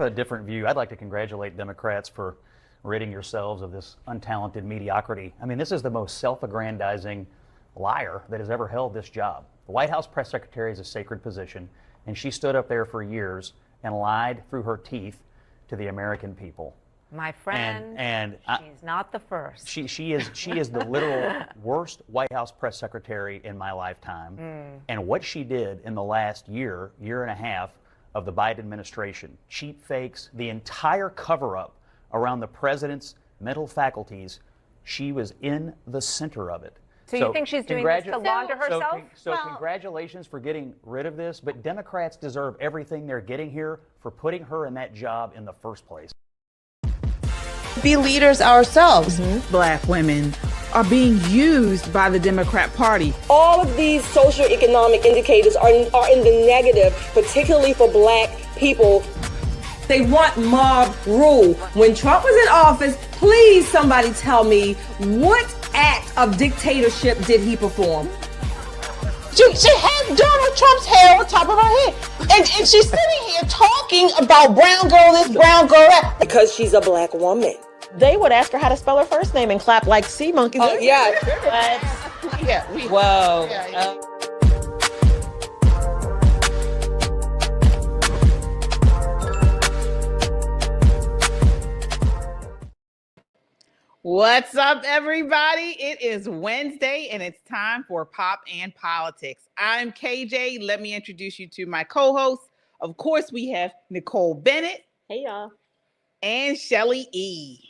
A different view. I'd like to congratulate Democrats for ridding yourselves of this untalented mediocrity. I mean, this is the most self-aggrandizing liar that has ever held this job. The White House press secretary is a sacred position, and she stood up there for years and lied through her teeth to the American people. My friend, she's not the first. She is the literal worst White House press secretary in my lifetime. And what she did in the last year and a half of the Biden administration, cheap fakes, the entire cover-up around the president's mental faculties, she was in the center of it. So you think she's doing this to launder herself? So congratulations for getting rid of this, but Democrats deserve everything they're getting here for putting her in that job in the first place. Be leaders ourselves. Black women are being used by the Democrat Party. All of these socioeconomic indicators are in the negative, particularly for black people. They want mob rule. When Trump was in office, please somebody tell me what act of dictatorship did he perform? She had Donald Trump's hair on top of her head. And she's sitting here talking about brown girl this, brown girl that. Because she's a black woman. They would ask her how to spell her first name and clap like sea monkeys. Oh, yeah. Whoa. What's up, everybody? It is Wednesday, and it's time for Pop and Politics. I'm KJ. Let me introduce you to my co-hosts. Of course, we have Nicole Bennett. Hey, y'all. And Shelly E.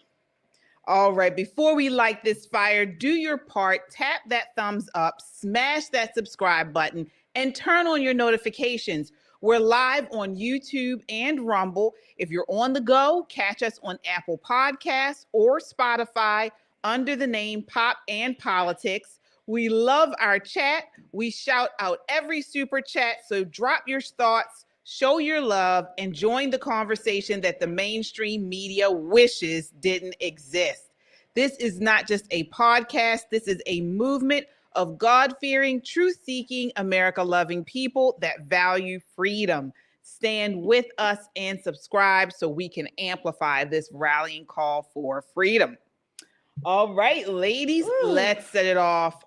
All right, before we light this fire, do your part, tap that thumbs up, smash that subscribe button, and turn on your notifications. We're live on YouTube and Rumble. If you're on the go, catch us on Apple Podcasts or Spotify under the name Pop and Politics. We love our chat. We shout out every super chat, so drop your thoughts, show your love, and join the conversation that the mainstream media wishes didn't exist. This is not just a podcast. This is a movement of God-fearing, truth-seeking, America-loving people that value freedom. Stand with us and subscribe so we can amplify this rallying call for freedom. All right, ladies, let's set it off.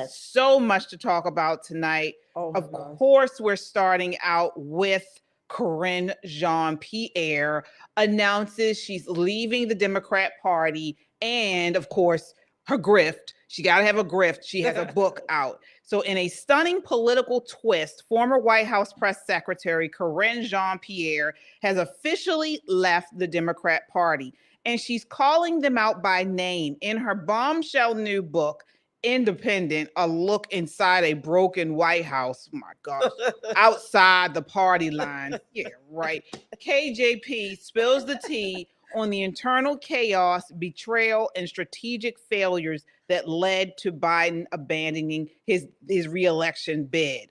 So much to talk about tonight. Of course, we're starting out with Karine Jean-Pierre announces she's leaving the Democrat Party, and of course, her grift. She got to have a grift. She has a book out. So in a stunning political twist, former White House press secretary Karine Jean-Pierre has officially left the Democrat Party, and she's calling them out by name in her bombshell new book, Independent, A Look Inside a Broken White House. Oh my gosh. Outside the party line. Yeah, right. KJP spills the tea on the internal chaos, betrayal, and strategic failures that led to Biden abandoning his re-election bid.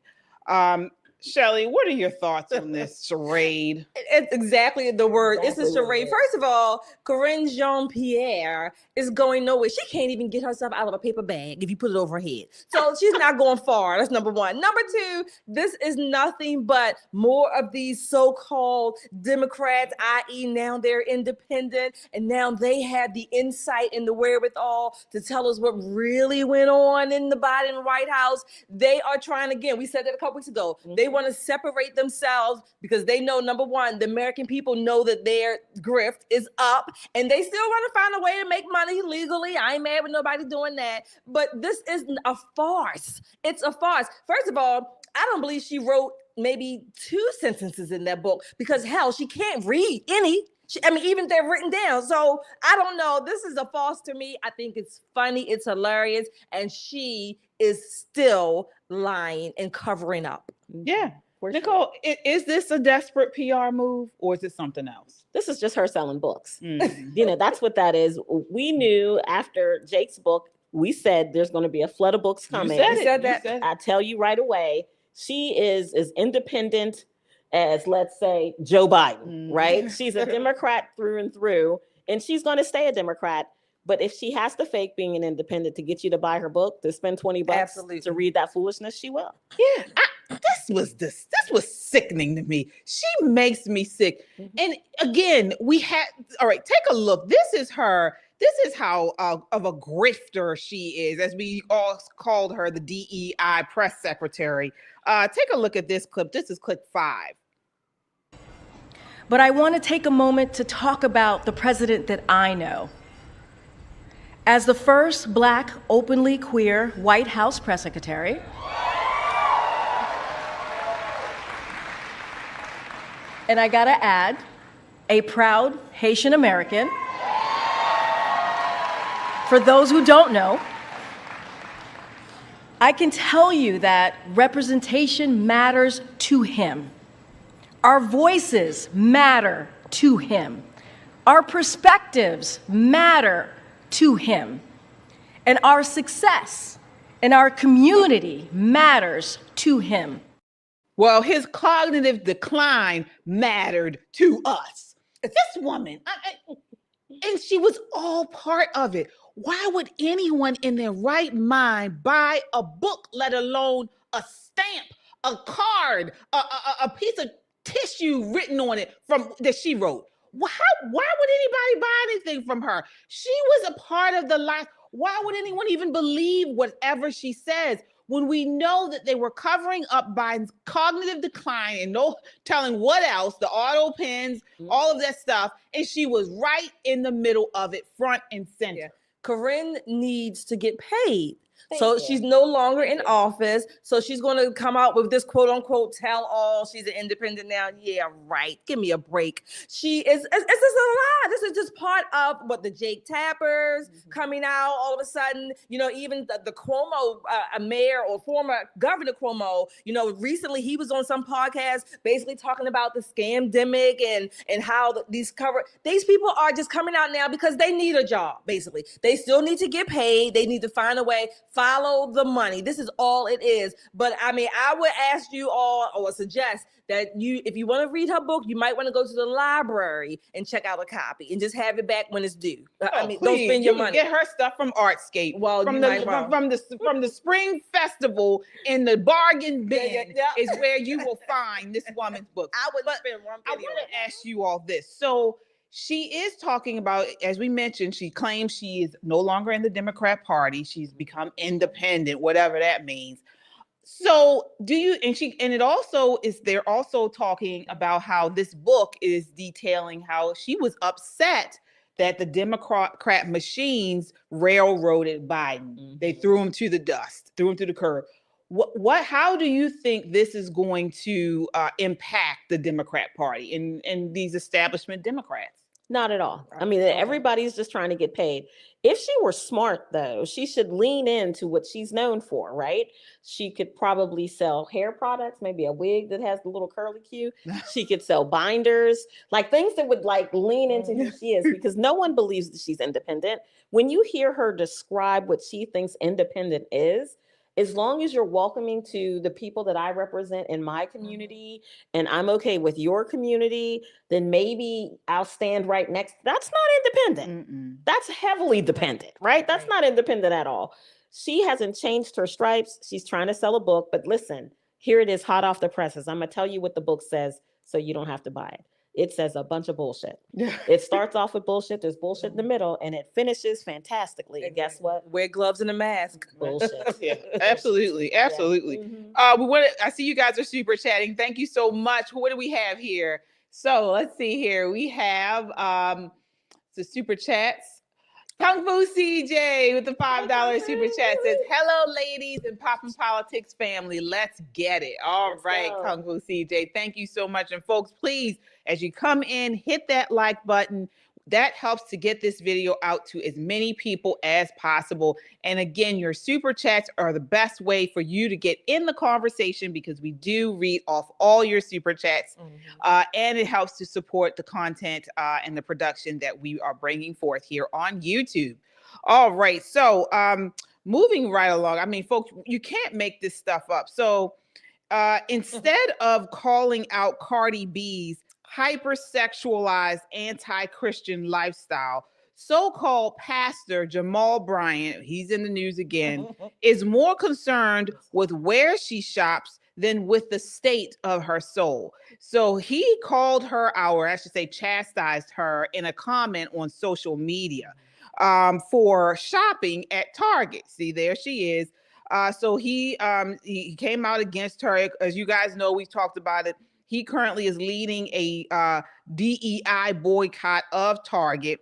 Shelly, what are your thoughts on this charade? It's exactly the word. It's a charade. First of all, Karine Jean-Pierre is going nowhere. She can't even get herself out of a paper bag if you put it over her head. So she's not going far. That's number one. Number two, this is nothing but more of these so-called Democrats, i.e. now they're independent, and now they have the insight and the wherewithal to tell us what really went on in the Biden White House. They are trying, again, we said that a couple weeks ago, they want to separate themselves because they know, number one, the American people know that their grift is up, and they still want to find a way to make money legally. I ain't mad with nobody doing that, but this is a farce. It's a farce. First of all, I don't believe she wrote maybe 2 sentences in that book because, hell, she can't read any. Even they're written down. So I don't know. This is a farce to me. I think it's funny. It's hilarious. And she is still lying and covering up. Yeah. Nicole, is this a desperate PR move or is it something else? This is just her selling books. That's what that is. We knew after Jake's book, we said there's going to be a flood of books coming. You said that. I tell you right away, she is as independent as, let's say, Joe Biden, right? She's a Democrat through and through, and she's going to stay a Democrat. But if she has to fake being an independent to get you to buy her book, to spend $20 to read that foolishness, she will. Yeah, this this was sickening to me. She makes me sick. And again, all right, take a look. This is how of a grifter she is, as we all called her, the DEI press secretary. Take a look at this clip. This is clip 5. But I want to take a moment to talk about the president that I know. As the first Black, openly queer White House press secretary, and I gotta add, a proud Haitian American. For those who don't know, I can tell you that representation matters to him. Our voices matter to him. Our perspectives matter to him. And our success in our community matters to him. Well, his cognitive decline mattered to us. This woman, and she was all part of it. Why would anyone in their right mind buy a book, let alone a stamp, a card, a piece of tissue written on it that she wrote? Why would anybody buy anything from her? She was a part of the life. Why would anyone even believe whatever she says when we know that they were covering up Biden's cognitive decline and no telling what else, the auto pens, all of that stuff, and she was right in the middle of it, front and center. Yeah. Karine needs to get paid. She's no longer in office. So she's going to come out with this quote unquote tell all. She's an independent now. Yeah, right. Give me a break. It's just a lie. This is just part of what the Jake Tappers coming out all of a sudden, even the Cuomo mayor or former Governor Cuomo, recently he was on some podcast basically talking about the scamdemic and how these people are just coming out now because they need a job. Basically, they still need to get paid. They need to find a way. Follow the money. This is all it is. But I mean, I would ask you all or suggest that if you want to read her book, you might want to go to the library and check out a copy and just have it back when it's due. Please, don't spend your money. Get her stuff from Artscape. Well, from the Spring Festival in the bargain bin is where you will find this woman's book. I would spend one penny. I want to ask you all this. So she is talking about, as we mentioned, she claims she is no longer in the Democrat Party. She's become independent, whatever that means. So they're also talking about how this book is detailing how she was upset that the Democrat machines railroaded Biden. Mm-hmm. They threw him to the dust, threw him to the curb. How do you think this is going to impact the Democrat Party and these establishment Democrats? Not at all. I mean, everybody's just trying to get paid. If she were smart, though, she should lean into what she's known for, right? She could probably sell hair products, maybe a wig that has the little curly Q. She could sell binders, like things that would lean into who she is, because no one believes that she's independent. When you hear her describe what she thinks independent is, as long as you're welcoming to the people that I represent in my community and I'm okay with your community, then maybe I'll stand right next. That's not independent. Mm-mm. That's heavily dependent, right? That's not independent at all. She hasn't changed her stripes. She's trying to sell a book, but listen, here it is hot off the presses. I'm going to tell you what the book says so you don't have to buy it. It says a bunch of bullshit. It starts off with bullshit. There's bullshit in the middle, and it finishes fantastically. And guess what? Wear gloves and a mask. Bullshit. Yeah, absolutely. Yeah. Mm-hmm. I see you guys are super chatting. Thank you so much. What do we have here? So let's see here. We have the super chats. Kung Fu CJ with the $5 super chat says, hello, ladies and Poppin' Politics family. Let's get it. All right, Kung Fu CJ. Thank you so much. And folks, please, as you come in, hit that like button. That helps to get this video out to as many people as possible. And again, your super chats are the best way for you to get in the conversation because we do read off all your super chats. Mm-hmm. And it helps to support the content and the production that we are bringing forth here on YouTube. All right. So moving right along. I mean, folks, you can't make this stuff up. So instead of calling out Cardi B's hypersexualized anti-Christian lifestyle, so-called pastor Jamal Bryant, he's in the news again, is more concerned with where she shops than with the state of her soul. So he called her out, or I should say chastised her in a comment on social media for shopping at Target. See, there she is. So he came out against her. As you guys know, we talked about it. He currently is leading a DEI boycott of Target.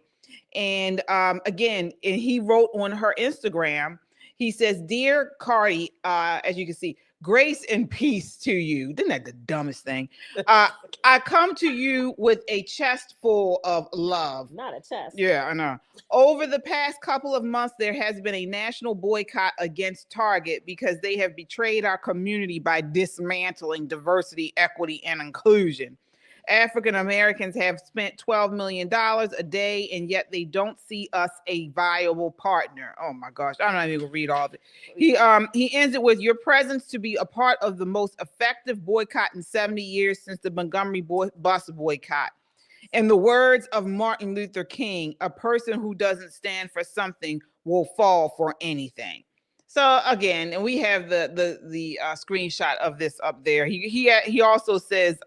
And again, and he wrote on her Instagram, he says, "Dear Cardi, as you can see, grace and peace to you." Isn't that the dumbest thing? I come to you with a chest full of love. Not a chest. Yeah, I know. Over the past couple of months, there has been a national boycott against Target because they have betrayed our community by dismantling diversity, equity, and inclusion. African Americans have spent $12 million a day, and yet they don't see us a viable partner. Oh my gosh, I'm not even gonna read all of it. He ends it with, "Your presence to be a part of the most effective boycott in 70 years since the Montgomery bus boycott. In the words of Martin Luther King, a person who doesn't stand for something will fall for anything." So again, and we have the screenshot of this up there. He also says,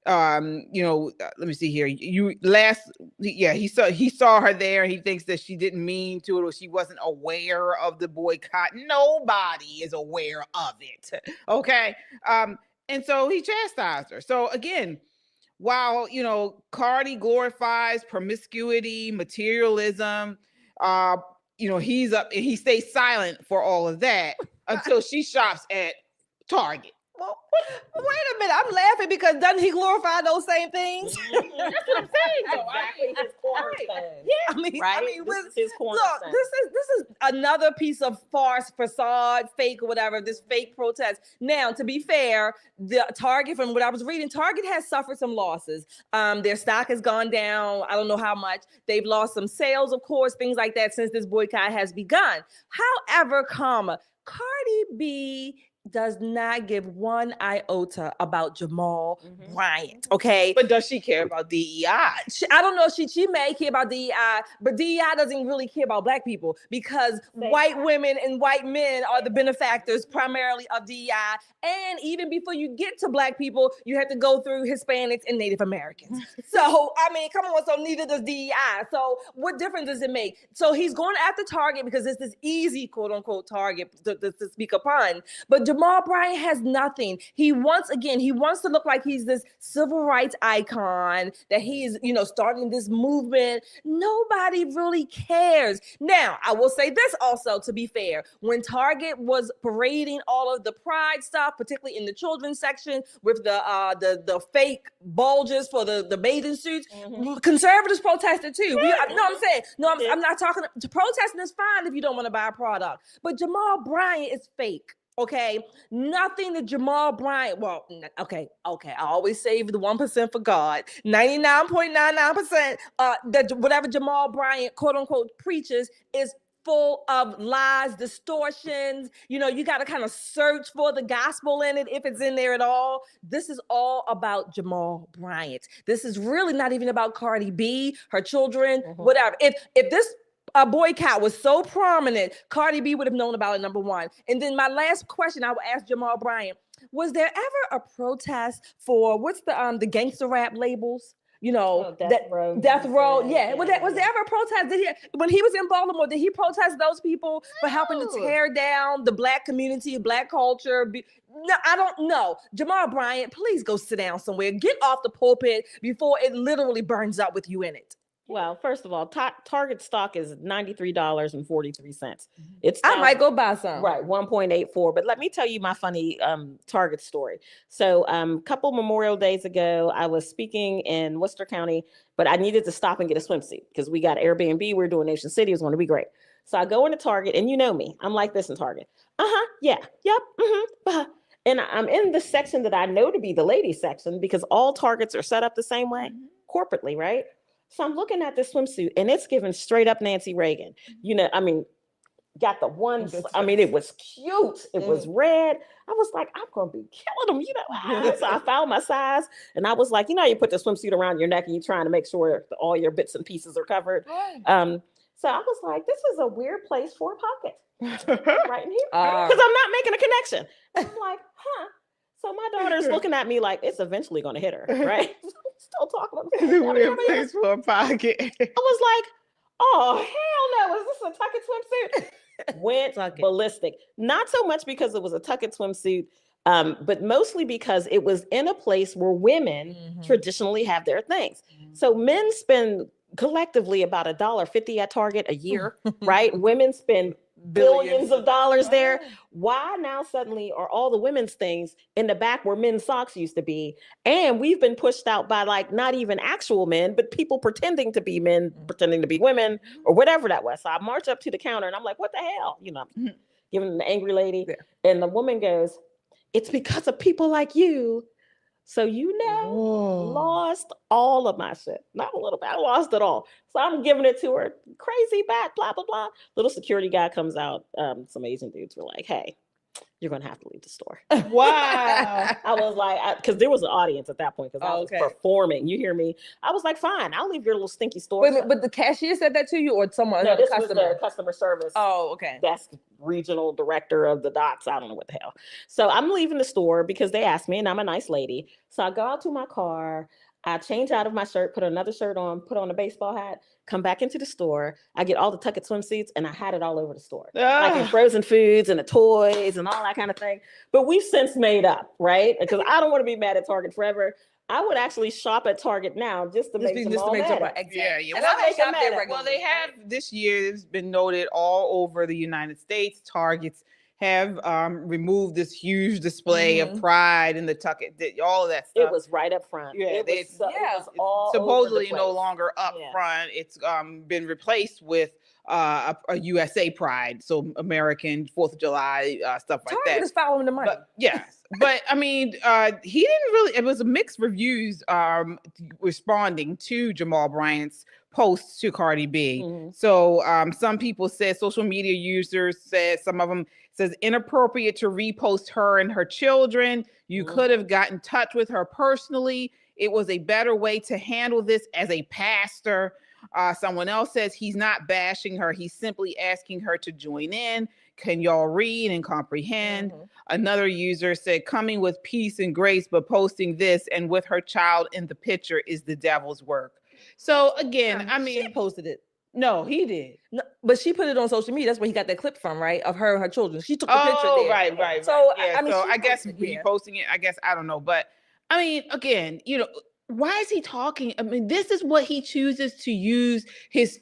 let me see here. He saw her there. He thinks that she didn't mean to it, or she wasn't aware of the boycott. Nobody is aware of it. Okay. And so he chastised her. So again, while Cardi glorifies promiscuity, materialism, he's up and he stays silent for all of that until she shops at Target. Well, wait a minute. I'm laughing because doesn't he glorify those same things? That's what I'm saying. Exactly his cornerstone. Yeah, This is his cornerstone. Look, this is another piece of farce, facade, fake, or whatever. This fake protest. Now, to be fair, the Target, from what I was reading, Target has suffered some losses. Their stock has gone down. I don't know how much. They've lost some sales, of course, things like that since this boycott has begun. However, Cardi B does not give one iota about Jamal Bryant, okay? But does she care about DEI? I don't know. She may care about DEI, but DEI doesn't really care about Black people because white women and white men are the benefactors primarily of DEI. And even before you get to Black people, you have to go through Hispanics and Native Americans. So, I mean, come on. So neither does DEI. So what difference does it make? So he's going after Target because it's this easy, quote unquote, target to speak upon. But Jamal Bryant has nothing. He wants to look like he's this civil rights icon, that he is, starting this movement. Nobody really cares. Now, I will say this also, to be fair, when Target was parading all of the pride stuff, particularly in the children's section with the fake bulges for the bathing suits, conservatives protested too. I'm not talking, protesting is fine if you don't want to buy a product, but Jamal Bryant is fake. Okay, nothing that Jamal Bryant, I always save the 1% for God. 99.99% that whatever Jamal Bryant, quote unquote, preaches is full of lies, distortions. You got to kind of search for the gospel in it, if it's in there at all. This is all about Jamal Bryant. This is really not even about Cardi B, her children, whatever. If this boycott was so prominent, Cardi B would have known about it, number one. And then my last question I would ask Jamal Bryant, was there ever a protest for, what's the gangster rap labels? Death Row. Yeah. Was there ever a protest? When he was in Baltimore, did he protest those people for helping to tear down the Black community, Black culture? No, I don't know. Jamal Bryant, please go sit down somewhere. Get off the pulpit before it literally burns up with you in it. Well, first of all, Target stock is $93.43. I might go buy some. Right, 1.84. But let me tell you my funny Target story. So a couple Memorial Days ago, I was speaking in Worcester County, but I needed to stop and get a swimsuit because we got Airbnb. We're doing Nation City. It was going to be great. So I go into Target, and you know me. I'm like this in Target. Yeah, yep, and I'm in the section that I know to be the ladies section because all Targets are set up the same way corporately, right? So I'm looking at this swimsuit and it's giving straight up Nancy Reagan. Got the one, it was cute. It was red. I was like, I'm going to be killing them, So I found my size and I was like, you put the swimsuit around your neck and you're trying to make sure all your bits and pieces are covered. So I was like, this is a weird place for a pocket right in here. Because I'm not making a connection. I'm like, So my daughter's looking at me like it's eventually going to hit her, right? Still talking about the weird place for a pocket. I was like, oh, hell no. Is this a Tuck-It swimsuit? Went ballistic. Not so much because it was a Tuck-It swimsuit, but mostly because it was in a place where women traditionally have their things. So men spend collectively about $1.50 at Target a year, right? Women spend billions of dollars there. Why now suddenly are all the women's things in the back where men's socks used to be? And we've been pushed out by like not even actual men, but people pretending to be men, pretending to be women, or whatever that was. So I march up to the counter and I'm like, what the hell? You know, I'm giving the angry lady. And the woman goes, it's because of people like you. So lost all of my shit. Not a little bit. I lost it all. So I'm giving it to her. Crazy bad, blah, blah, blah. Little security guy comes out. Some Asian dudes were like, hey, you're going to have to leave the store. Wow. I was like, because there was an audience at that point because I was performing. You hear me? I was like, fine, I'll leave your little stinky store. Wait, but the cashier said that to you or someone? No, this was the customer service. Oh, okay. That's regional director of the dots. I don't know what the hell. So I'm leaving the store because they asked me and I'm a nice lady. So I go out to my car. I change out of my shirt, put another shirt on, put on a baseball hat, come back into the store. I get all the Tuck-It swimsuits and I had it all over the store. Like in frozen foods and the toys and all that kind of thing. But we've since made up, right? Because I don't want to be mad at Target forever. I would actually shop at Target now just to make them all mad. Yeah. Well, they have this year, it's been noted all over the United States, Targets have removed this huge display of pride and the Tuck-It, all of that stuff. It was right up front. Yeah, it was all supposedly no longer up front. It's been replaced with a USA Pride, so American 4th of July stuff like that. Target is following the money. But, yes, but I mean, he didn't really. It was a mixed reviews responding to Jamal Bryant's posts to Cardi B. So some people said, social media users said, some of them says inappropriate to repost her and her children. You could have gotten in touch with her personally. It was a better way to handle this as a pastor. Someone else says he's not bashing her. He's simply asking her to join in. Can y'all read and comprehend? Another user said, coming with peace and grace, but posting this and with her child in the picture is the devil's work. So again, I mean, she posted it. No, he did. No, but she put it on social media. That's where he got that clip from, right? Of her and her children. She took the picture there. Right. So, yeah, I mean, so I guess reposting it, I guess, I don't know. But I mean, again, you know, why is he talking? I mean, this is what he chooses to use his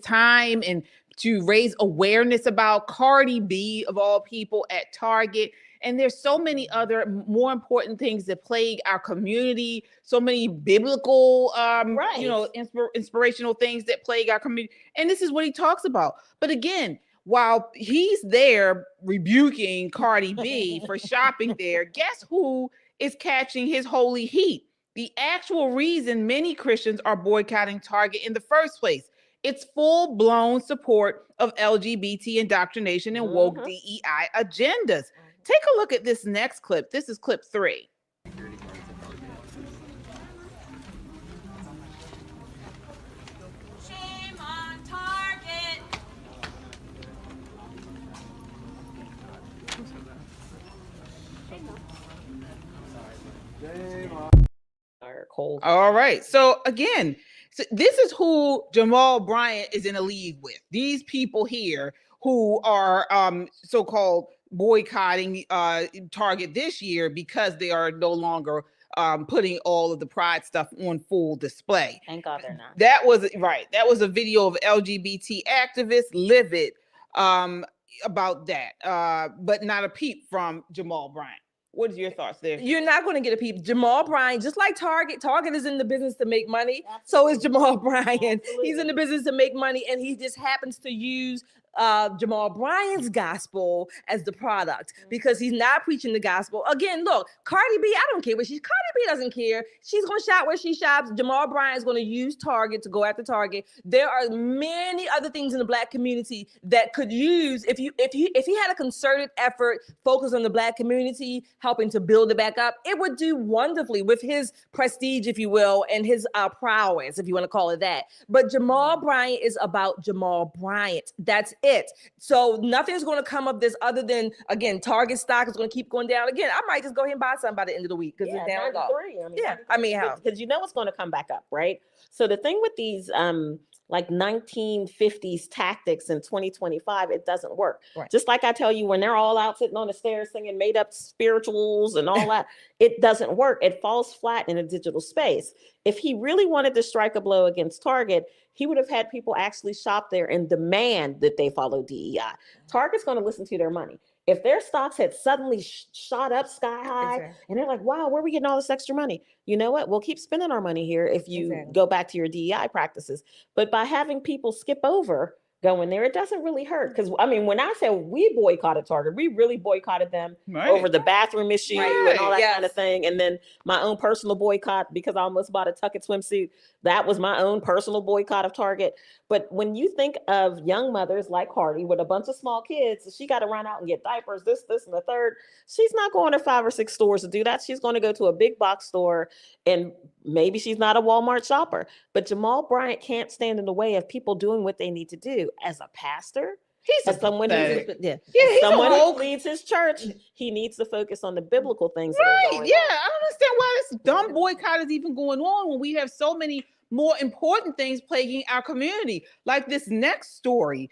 time and to raise awareness about. Cardi B, of all people, at Target. And there's so many other more important things that plague our community, so many biblical, you know, inspirational things that plague our community. And this is what he talks about. But again, while he's there rebuking Cardi B for shopping there, guess who is catching his holy heat? The actual reason many Christians are boycotting Target in the first place. It's full-blown support of LGBT indoctrination and woke DEI agendas. Take a look at this next clip. This is clip 3. Shame on Target. All right. So again, this is who Jamal Bryant is in a league with. These people here who are so-called boycotting Target this year because they are no longer putting all of the pride stuff on full display. Thank God they're not. That was right. That was a video of LGBT activists livid about that, but not a peep from Jamal Bryant. What are your thoughts there? You're not going to get a peep. Jamal Bryant, just like Target is in the business to make money. So is Jamal Bryant. Absolutely. He's in the business to make money, and he just happens to use Jamal Bryant's gospel as the product because he's not preaching the gospel. Again, look, Cardi B, I don't care what Cardi B doesn't care. She's going to shop where she shops. Jamal Bryant's going to use Target to go after Target. There are many other things in the Black community that could use, if he had a concerted effort focused on the Black community, helping to build it back up, it would do wonderfully with his prestige, if you will, and his prowess, if you want to call it that. But Jamal Bryant is about Jamal Bryant. That's it. So nothing's going to come of this other than, again, Target stock is going to keep going down. Again, I might just go ahead and buy some by the end of the week because it's down. 93. I mean, how? Because you know it's going to come back up, right? So the thing with these like 1950s tactics in 2025, it doesn't work. Right. Just like I tell you, when they're all out sitting on the stairs singing made up spirituals and all that, it doesn't work. It falls flat in a digital space. If he really wanted to strike a blow against Target, he would have had people actually shop there and demand that they follow DEI. Target's going to listen to their money. If their stocks had suddenly shot up sky high and they're like, wow, where are we getting all this extra money? You know what? We'll keep spending our money here if you go back to your DEI practices. But by having people skip over going there, it doesn't really hurt. Because I mean, when I say we boycotted Target, we really boycotted them over the bathroom issue and all that kind of thing. And then my own personal boycott, because I almost bought a Tucket swimsuit. That was my own personal boycott of Target. But when you think of young mothers like Cardi with a bunch of small kids, she got to run out and get diapers, this, and the third. She's not going to 5 or 6 stores to do that. She's going to go to a big box store, and maybe she's not a Walmart shopper. But Jamal Bryant can't stand in the way of people doing what they need to do. As a pastor, as someone who leads his church, he needs to focus on the biblical things. I don't understand why this dumb boycott is even going on when we have so many more important things plaguing our community. Like this next story,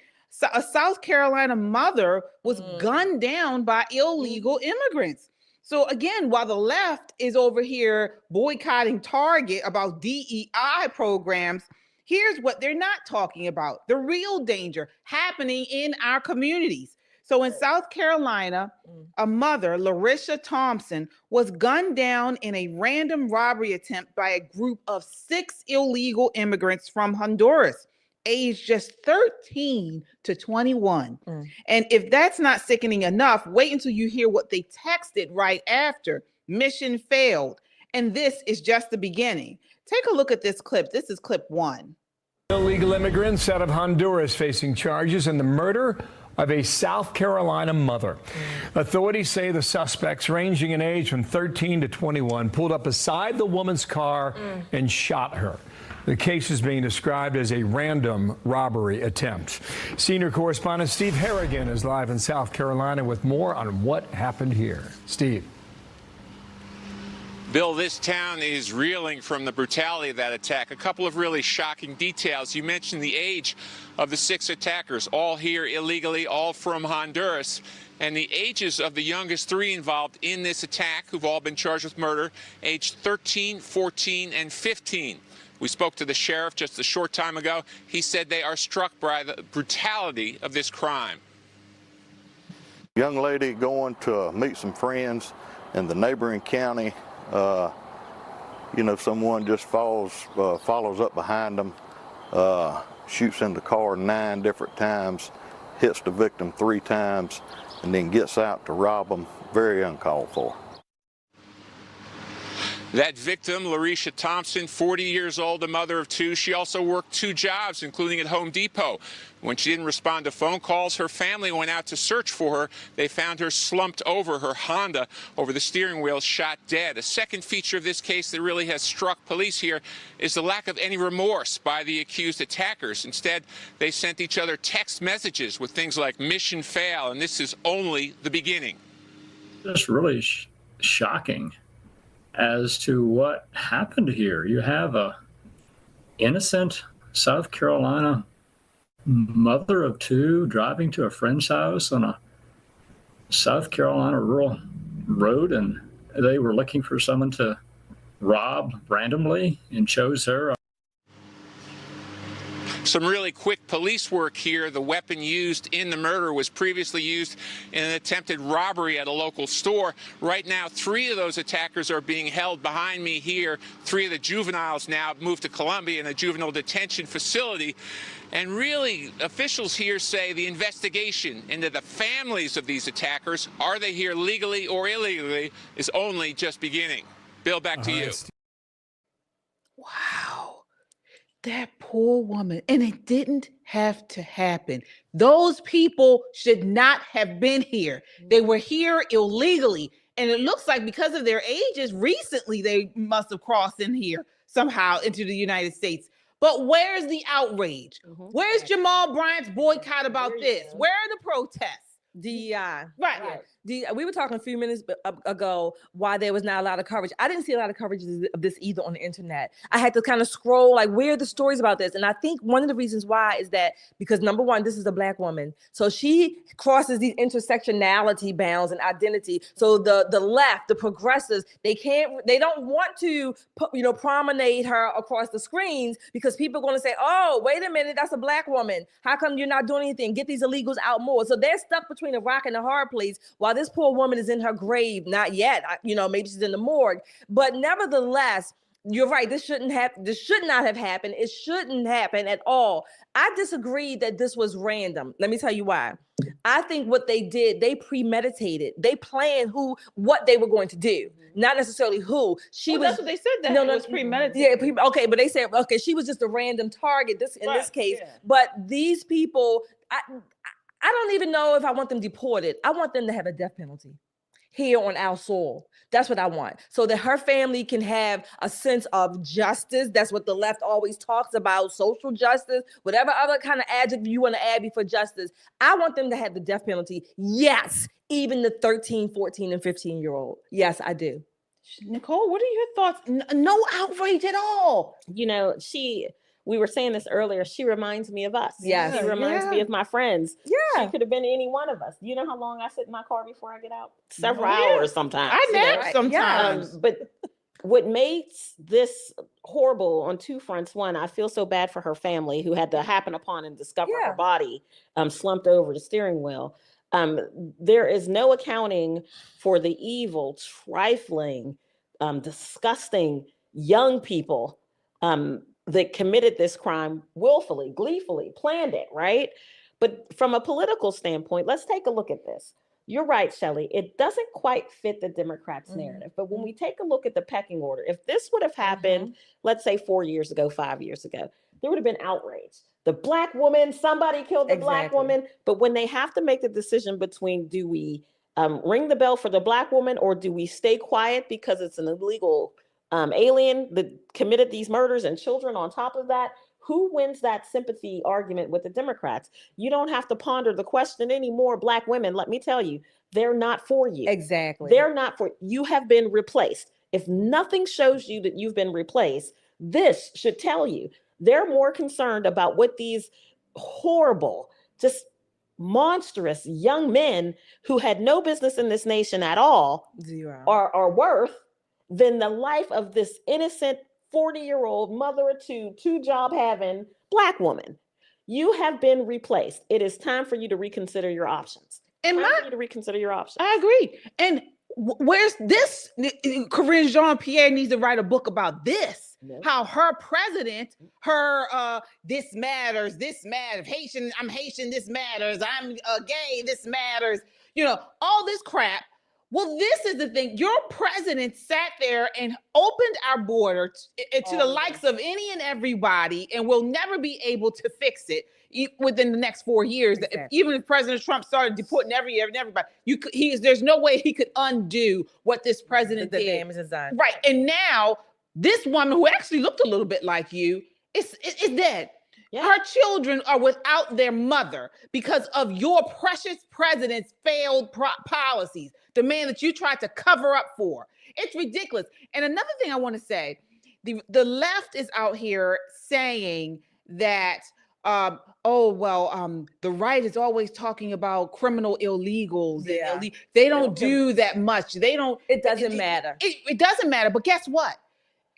a South Carolina mother was gunned down by illegal immigrants. So again, while the left is over here boycotting Target about DEI programs, here's what they're not talking about: the real danger happening in our communities. So in South Carolina, a mother, Larisha Thompson, was gunned down in a random robbery attempt by a group of 6 illegal immigrants from Honduras, aged just 13 to 21. And if that's not sickening enough, wait until you hear what they texted right after. Mission failed. And this is just the beginning. Take a look at this clip. This is clip 1. Illegal immigrants out of Honduras facing charges in the murder of a South Carolina mother. Authorities say the suspects, ranging in age from 13 to 21, pulled up beside the woman's car and shot her. The case is being described as a random robbery attempt. Senior correspondent Steve Harrigan is live in South Carolina with more on what happened here. Steve. Bill, this town is reeling from the brutality of that attack. A couple of really shocking details. You mentioned the age of the 6 attackers, all here illegally, all from Honduras. And the ages of the youngest 3 involved in this attack, who've all been charged with murder, aged 13, 14, and 15. We spoke to the sheriff just a short time ago. He said they are struck by the brutality of this crime. Young lady going to meet some friends in the neighboring county. Someone just follows up behind them, shoots in the car 9 different times, hits the victim 3 times, and then gets out to rob them. Very uncalled for. That victim, Larisha Thompson, 40 years old, a mother of 2. She also worked 2 jobs, including at Home Depot. When she didn't respond to phone calls, her family went out to search for her. They found her slumped over her Honda over the steering wheel, shot dead. A second feature of this case that really has struck police here is the lack of any remorse by the accused attackers. Instead, they sent each other text messages with things like mission fail, and this is only the beginning. It's really shocking as to what happened here. You have a innocent South Carolina mother of 2 driving to a friend's house on a South Carolina rural road, and they were looking for someone to rob randomly and chose her. Some really quick police work here. The weapon used in the murder was previously used in an attempted robbery at a local store. Right now, 3 of those attackers are being held behind me here. 3 of the juveniles now moved to Columbia in a juvenile detention facility. And really, officials here say the investigation into the families of these attackers, are they here legally or illegally, is only just beginning. Bill, back to you. Wow. That poor woman. And it didn't have to happen. Those people should not have been here. They were here illegally. And it looks like because of their ages, recently they must have crossed in here somehow into the United States. But where's the outrage? Where's Jamal Bryant's boycott about this? Where are the protests? DEI. Right. We were talking a few minutes ago why there was not a lot of coverage. I didn't see a lot of coverage of this either on the internet. I had to kind of scroll, like, where are the stories about this? And I think one of the reasons why is that because, number one, this is a Black woman. So she crosses these intersectionality bounds and identity. So the left, the progressives, they don't want to, promenade her across the screens because people are going to say, oh, wait a minute, that's a Black woman. How come you're not doing anything? Get these illegals out more. So they're stuck between a rock and a hard place while this poor woman is in her grave. Not yet, maybe she's in the morgue, but nevertheless, you're right. This should not have happened. It shouldn't happen at all. I disagree that this was random. Let me tell you why. I think what they did, they premeditated. They planned what they were going to do, not necessarily who. That's what they said. That it was premeditated. Yeah, okay, but they said she was just a random target. This case, but these people, I don't even know if I want them deported. I want them to have a death penalty here on our soil. That's what I want. So that her family can have a sense of justice. That's what the left always talks about, social justice, whatever other kind of adjective you want to add before justice. I want them to have the death penalty. Yes, even the 13, 14, and 15-year-old. Yes, I do. Nicole, what are your thoughts? No outrage at all. We were saying this earlier. She reminds me of us. Yes. She reminds me of my friends. Yeah. She could have been any one of us. Do you know how long I sit in my car before I get out? Several hours sometimes. I nap sometimes. But what makes this horrible on two fronts, one, I feel so bad for her family who had to happen upon and discover her body slumped over the steering wheel. There is no accounting for the evil, trifling, disgusting young people that committed this crime willfully, gleefully, planned it, right? But from a political standpoint, let's take a look at this. You're right, Shelley. It doesn't quite fit the Democrats' narrative. But when we take a look at the pecking order, if this would have happened, let's say 4 years ago, 5 years ago, there would have been outrage. The Black woman, somebody killed the Black woman. But when they have to make the decision between, do we ring the bell for the Black woman or do we stay quiet because it's an illegal alien that committed these murders and children on top of that, who wins that sympathy argument with the Democrats? You don't have to ponder the question anymore. Black women, let me tell you, they're not for you. Exactly. They're not for you. Have been replaced. If nothing shows you that you've been replaced, this should tell you they're more concerned about what these horrible, just monstrous young men who had no business in this nation at all are worth than the life of this innocent 40-year-old mother of two job having Black woman. You have been replaced. It is time for you to reconsider your options. I agree. And where's this? Karine Jean-Pierre needs to write a book about this. How her president, this matters, Haitian, I'm Haitian, this matters, I'm gay, this matters, all this crap. Well, this is the thing. Your president sat there and opened our border to the likes of any and everybody, and we'll never be able to fix it within the next 4 years. Exactly. Even if President Trump started deporting everybody, there's no way he could undo what this president did. The damage is done. Right. And now this woman who actually looked a little bit like you is dead. Yeah. Her children are without their mother because of your precious president's failed policies, the man that you tried to cover up for. It's ridiculous. And another thing I want to say, the left is out here saying that, the right is always talking about criminal illegals. Yeah. They don't do that much. It doesn't matter. It doesn't matter. But guess what?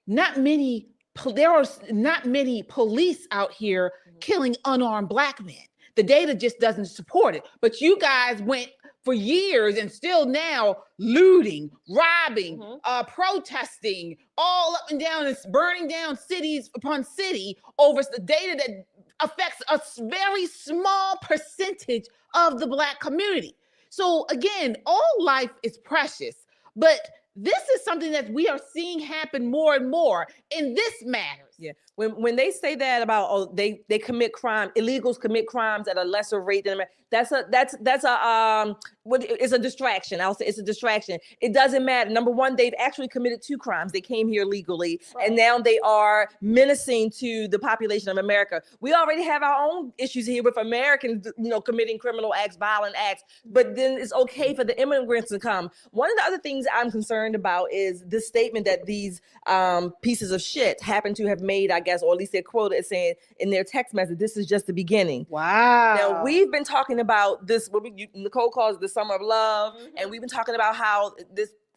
There are not many police out here killing unarmed Black men. The data just doesn't support it. But you guys went for years and still now looting, robbing, protesting, all up and down and burning down cities upon city over the data that affects a very small percentage of the Black community. So again, all life is precious, but this is something that we are seeing happen more and more, and this matters. Yeah. When they say that about they commit crime, illegals commit crimes at a lesser rate than that's a it's a distraction. I'll say it's a distraction. It doesn't matter. Number one, they've actually committed 2 crimes. They came here legally, and now they are menacing to the population of America. We already have our own issues here with Americans, committing criminal acts, violent acts. But then it's okay for the immigrants to come. One of the other things I'm concerned about is this statement that these pieces of shit happen to have made, I guess, or at least they're quoted as saying in their text message, this is just the beginning. Wow. Now, we've been talking about this, what Nicole calls the summer of love, and we've been talking about how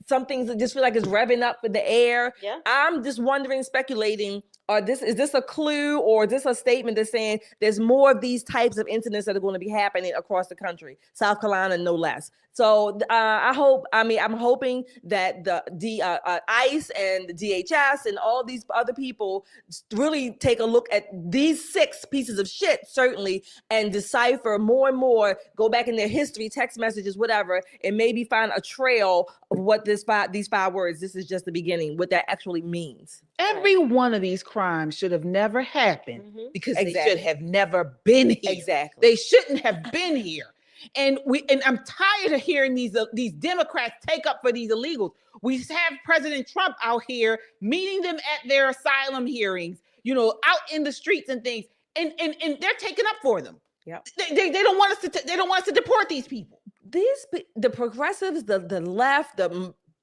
some things that just feel like it's revving up for the air. Yeah. I'm just wondering, speculating, is this a clue, or is this a statement that's saying there's more of these types of incidents that are going to be happening across the country, South Carolina, no less. So I'm hoping that the ICE and the DHS and all these other people really take a look at these 6 pieces of shit, certainly, and decipher more and more, go back in their history, text messages, whatever, and maybe find a trail of what these 5 words, this is just the beginning, what that actually means. Every one of these crimes should have never happened because they should have never been here. Exactly. They shouldn't have been here. And I'm tired of hearing these Democrats take up for these illegals. We have President Trump out here meeting them at their asylum hearings, out in the streets and things, and they're taking up for them. Yeah. They don't want us to deport these people. The progressives, the left,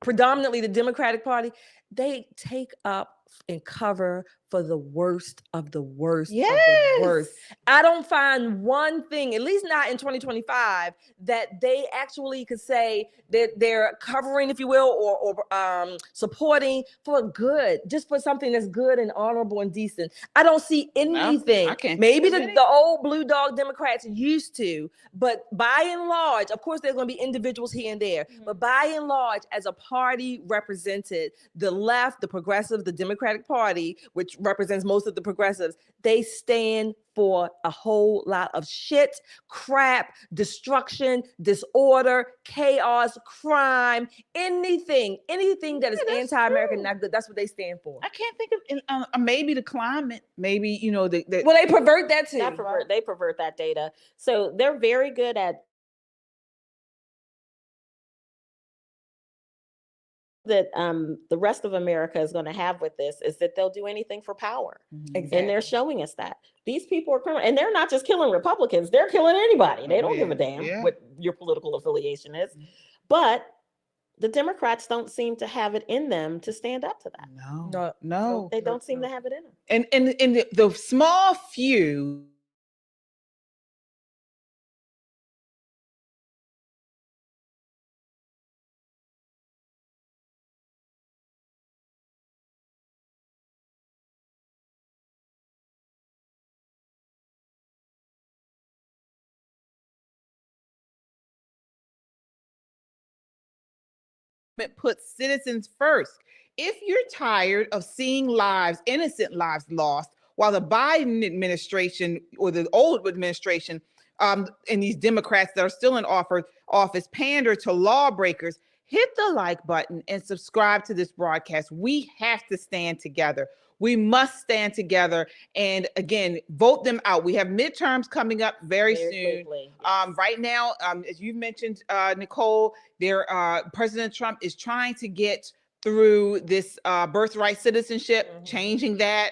predominantly the Democratic Party, they take up and cover for the worst of the worst of the worst. I don't find one thing, at least not in 2025, that they actually could say that they're covering, if you will, or supporting for good, just for something that's good and honorable and decent. I don't see anything. No, I can't. Maybe the old blue dog Democrats used to, but by and large, of course, there's going to be individuals here and there, but by and large, as a party represented, the left, the progressive, the Democratic Party, which represents most of the progressives, they stand for a whole lot of shit, crap, destruction, disorder, chaos, crime, anything that is anti-American, not good. That's what they stand for. I can't think of maybe the climate, maybe well, they pervert that too. They pervert that data. So they're very good at that the rest of America is going to have with this is that they'll do anything for power. Exactly. And they're showing us that. These people are criminal, and they're not just killing Republicans, they're killing anybody. They don't give a damn what your political affiliation is. But the Democrats don't seem to have it in them to stand up to that. No. They don't seem to have it in them. And the small few puts citizens first. If you're tired of seeing innocent lives lost, while the Biden administration or the old administration and these Democrats that are still in office pander to lawbreakers, hit the like button and subscribe to this broadcast. We have to stand together. We must stand together and, again, vote them out. We have midterms coming up very soon. Quickly. Right now, as you mentioned, Nicole, President Trump is trying to get through this birthright citizenship, changing that.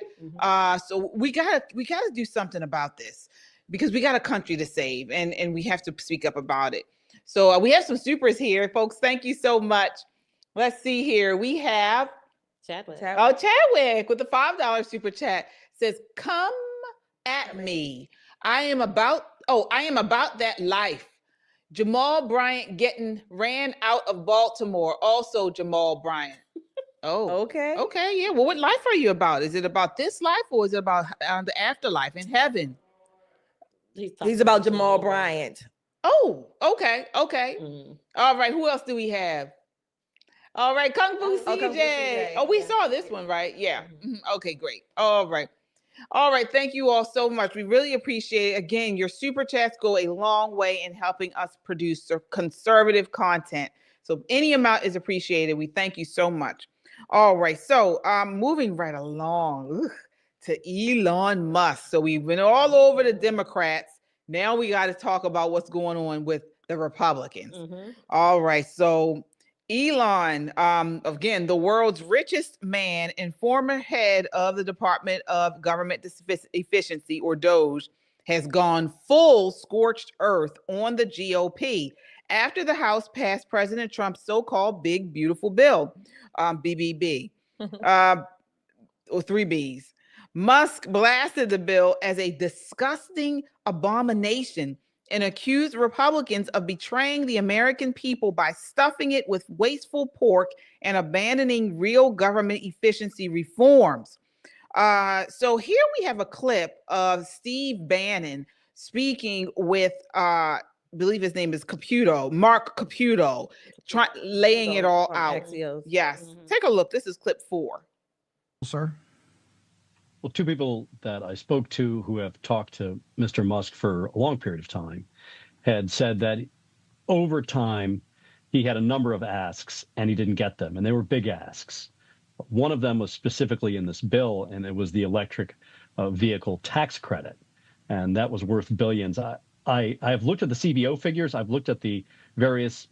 So we gotta do something about this because we got a country to save, and we have to speak up about it. So we have some supers here, folks. Thank you so much. Let's see here. We have Chadwick. Chadwick with the $5 super chat says, "Come at me. I am about that life. Jamal Bryant getting ran out of Baltimore. Also Jamal Bryant." Oh, okay. Yeah. Well, what life are you about? Is it about this life or is it about the afterlife in heaven? He's about Jamal Bryant. Oh, okay. All right. Who else do we have? All right, Kung Fu CJ. Oh, we saw this one, right? Yeah. Okay, great. All right. Thank you all so much. We really appreciate it. Again, your super chats go a long way in helping us produce conservative content. So any amount is appreciated. We thank you so much. All right. So moving right along to Elon Musk. So we went all over the Democrats. Now we got to talk about what's going on with the Republicans. All right. So Elon, again, the world's richest man and former head of the Department of Government Efficiency, or DOGE, has gone full scorched earth on the GOP after the House passed President Trump's so-called Big Beautiful Bill, BBB, or 3 Bs. Musk blasted the bill as a disgusting abomination and accused Republicans of betraying the American people by stuffing it with wasteful pork and abandoning real government efficiency reforms. So here we have a clip of Steve Bannon speaking with, I believe his name is Mark Caputo, laying it all out. Axios. Yes. Take a look. This is clip 4. Sir? Well, 2 people that I spoke to who have talked to Mr. Musk for a long period of time had said that over time he had a number of asks and he didn't get them, and they were big asks. One of them was specifically in this bill, and it was the electric vehicle tax credit, and that was worth billions. I have looked at the CBO figures. I've looked at the various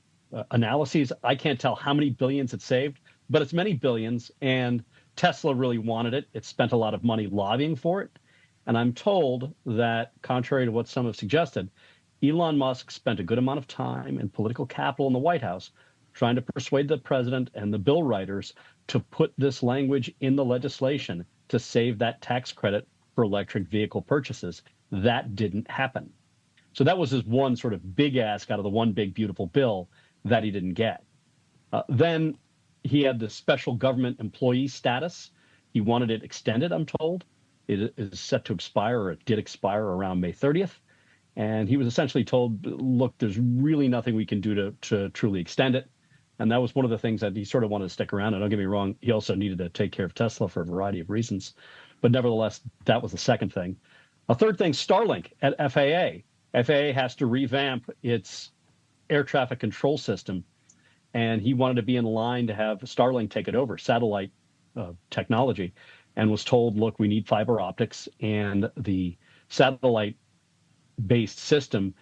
analyses. I can't tell how many billions it saved, but it's many billions, and Tesla really wanted it. It spent a lot of money lobbying for it. And I'm told that, contrary to what some have suggested, Elon Musk spent a good amount of time and political capital in the White House trying to persuade the president and the bill writers to put this language in the legislation to save that tax credit for electric vehicle purchases. That didn't happen. So that was his one sort of big ask out of the one big beautiful bill that he didn't get. Then he had the special government employee status. He wanted it extended, I'm told. It is set to expire, or it did expire around May 30th. And he was essentially told, look, there's really nothing we can do to truly extend it. And that was one of the things that he sort of wanted to stick around. And don't get me wrong, he also needed to take care of Tesla for a variety of reasons. But nevertheless, that was the second thing. A third thing, Starlink at FAA. FAA has to revamp its air traffic control system. And he wanted to be in line to have Starlink take it over, satellite technology, and was told, look, we need fiber optics, and the satellite-based system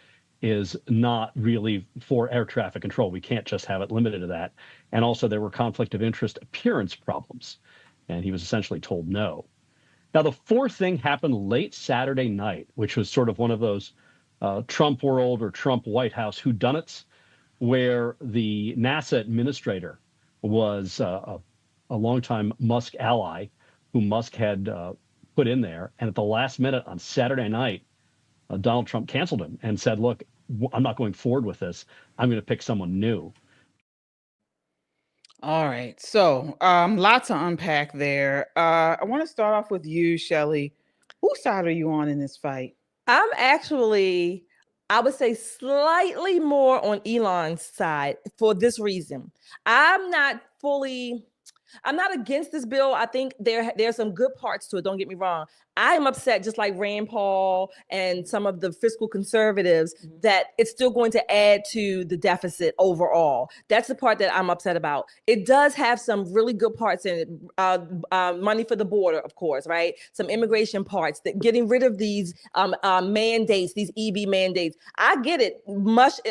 is not really for air traffic control. We can't just have it limited to that. And also there were conflict of interest appearance problems, and he was essentially told no. Now, the fourth thing happened late Saturday night, which was sort of one of those Trump world or Trump White House whodunits, where the NASA administrator was a longtime Musk ally who Musk had put in there. And at the last minute on Saturday night, Donald Trump canceled him and said, look, I'm not going forward with this. I'm going to pick someone new. All right. So lots to unpack there. I want to start off with you, Shelley. Whose side are you on in this fight? I'm actually, I would say, slightly more on Elon's side for this reason. I'm not against this bill. I think there's some good parts to it. Don't get me wrong. I am upset, just like Rand Paul and some of the fiscal conservatives, that it's still going to add to the deficit overall. That's the part that I'm upset about. It does have some really good parts in it. Money for the border, of course, right? Some immigration parts, that getting rid of these mandates, these EV mandates. I get it. Musk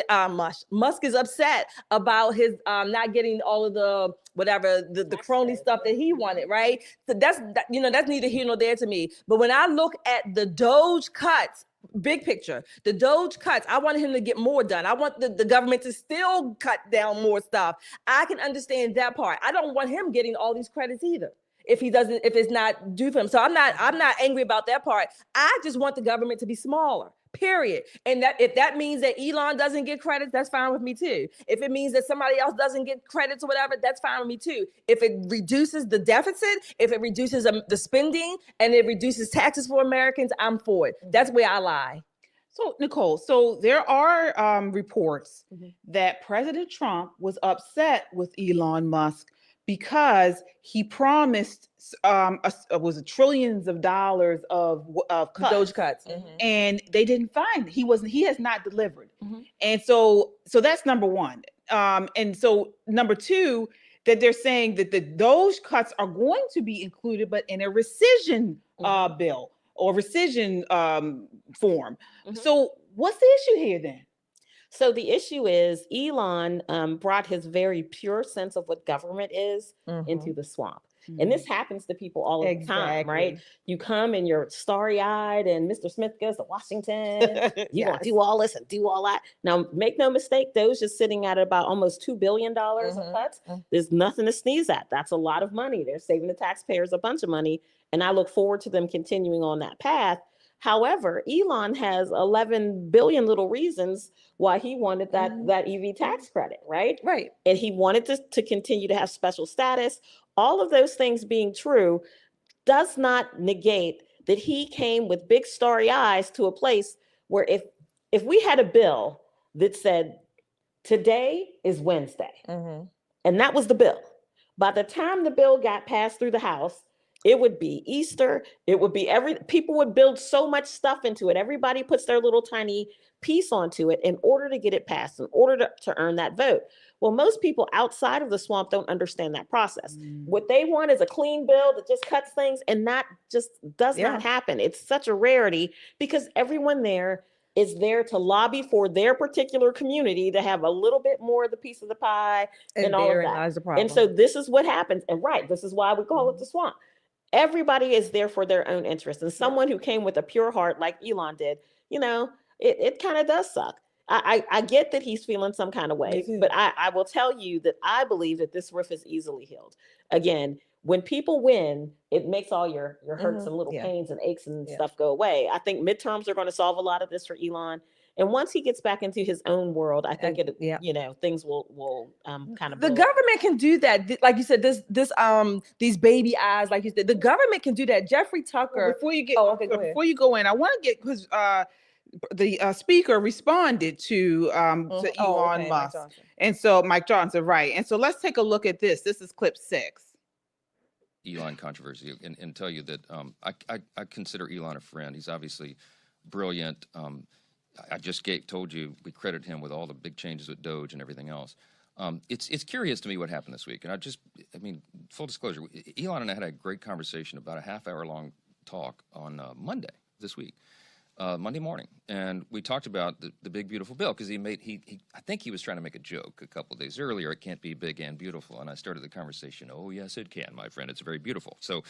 is upset about his not getting all of the the crony stuff that he wanted, right? So that's neither here nor there to me. But when I look at the DOGE cuts, big picture, the DOGE cuts, I want him to get more done. I want the government to still cut down more stuff. I can understand that part. I don't want him getting all these credits either, if it's not due for him. So I'm not angry about that part. I just want the government to be smaller. Period. And that if that means that Elon doesn't get credits, that's fine with me too. If it means that somebody else doesn't get credits or whatever, that's fine with me too. If it reduces the deficit, if it reduces the spending, and it reduces taxes for Americans, I'm for it. That's where I lie. So, Nicole, there are reports that President Trump was upset with Elon Musk because he promised was trillions of dollars of cuts, DOGE cuts, and they didn't find it. He has not delivered, and so that's number one. And so number two, that they're saying that those cuts are going to be included, but in a rescission bill or rescission form. So what's the issue here then? So the issue is Elon brought his very pure sense of what government is into the swamp. And this happens to people all the time, right? You come and you're starry-eyed and Mr. Smith goes to Washington. You want to do all this and do all that. Now, make no mistake, those just sitting at about almost $2 billion of cuts. There's nothing to sneeze at. That's a lot of money. They're saving the taxpayers a bunch of money. And I look forward to them continuing on that path. However, Elon has 11 billion little reasons why he wanted that EV tax credit, right? Right. And he wanted to continue to have special status. All of those things being true does not negate that he came with big starry eyes to a place where if we had a bill that said today is Wednesday, and that was the bill, by the time the bill got passed through the House, it would be Easter. It would be people would build so much stuff into it. Everybody puts their little tiny piece onto it in order to get it passed, in order to earn that vote. Well, most people outside of the swamp don't understand that process. What they want is a clean bill that just cuts things, and that just does not happen. It's such a rarity because everyone there is there to lobby for their particular community to have a little bit more of the piece of the pie and all of that. And so this is what happens. And this is why we call it the swamp. Everybody is there for their own interest. And someone who came with a pure heart like Elon did, it kind of does suck. I get that he's feeling some kind of way, but I will tell you that I believe that this rift is easily healed. Again, when people win, it makes all your hurts and little pains and aches and stuff go away. I think midterms are going to solve a lot of this for Elon. And once he gets back into his own world, I think things will kind of. The government can do that, like you said. These baby eyes, like you said, the government can do that. Jeffrey Tucker. Before you you go in, I want to get because the speaker responded to Elon Musk, and so Mike Johnson, right? And so let's take a look at this. This is clip 6. Elon controversy, and tell you that I consider Elon a friend. He's obviously brilliant. I just told you we credit him with all the big changes with Doge and everything else. It's curious to me what happened this week. And full disclosure, Elon and I had a great conversation, about a half-hour long talk on Monday this week, Monday morning. And we talked about the big, beautiful bill because I think he was trying to make a joke a couple of days earlier. It can't be big and beautiful. And I started the conversation. Oh, yes, it can, my friend. It's very beautiful. So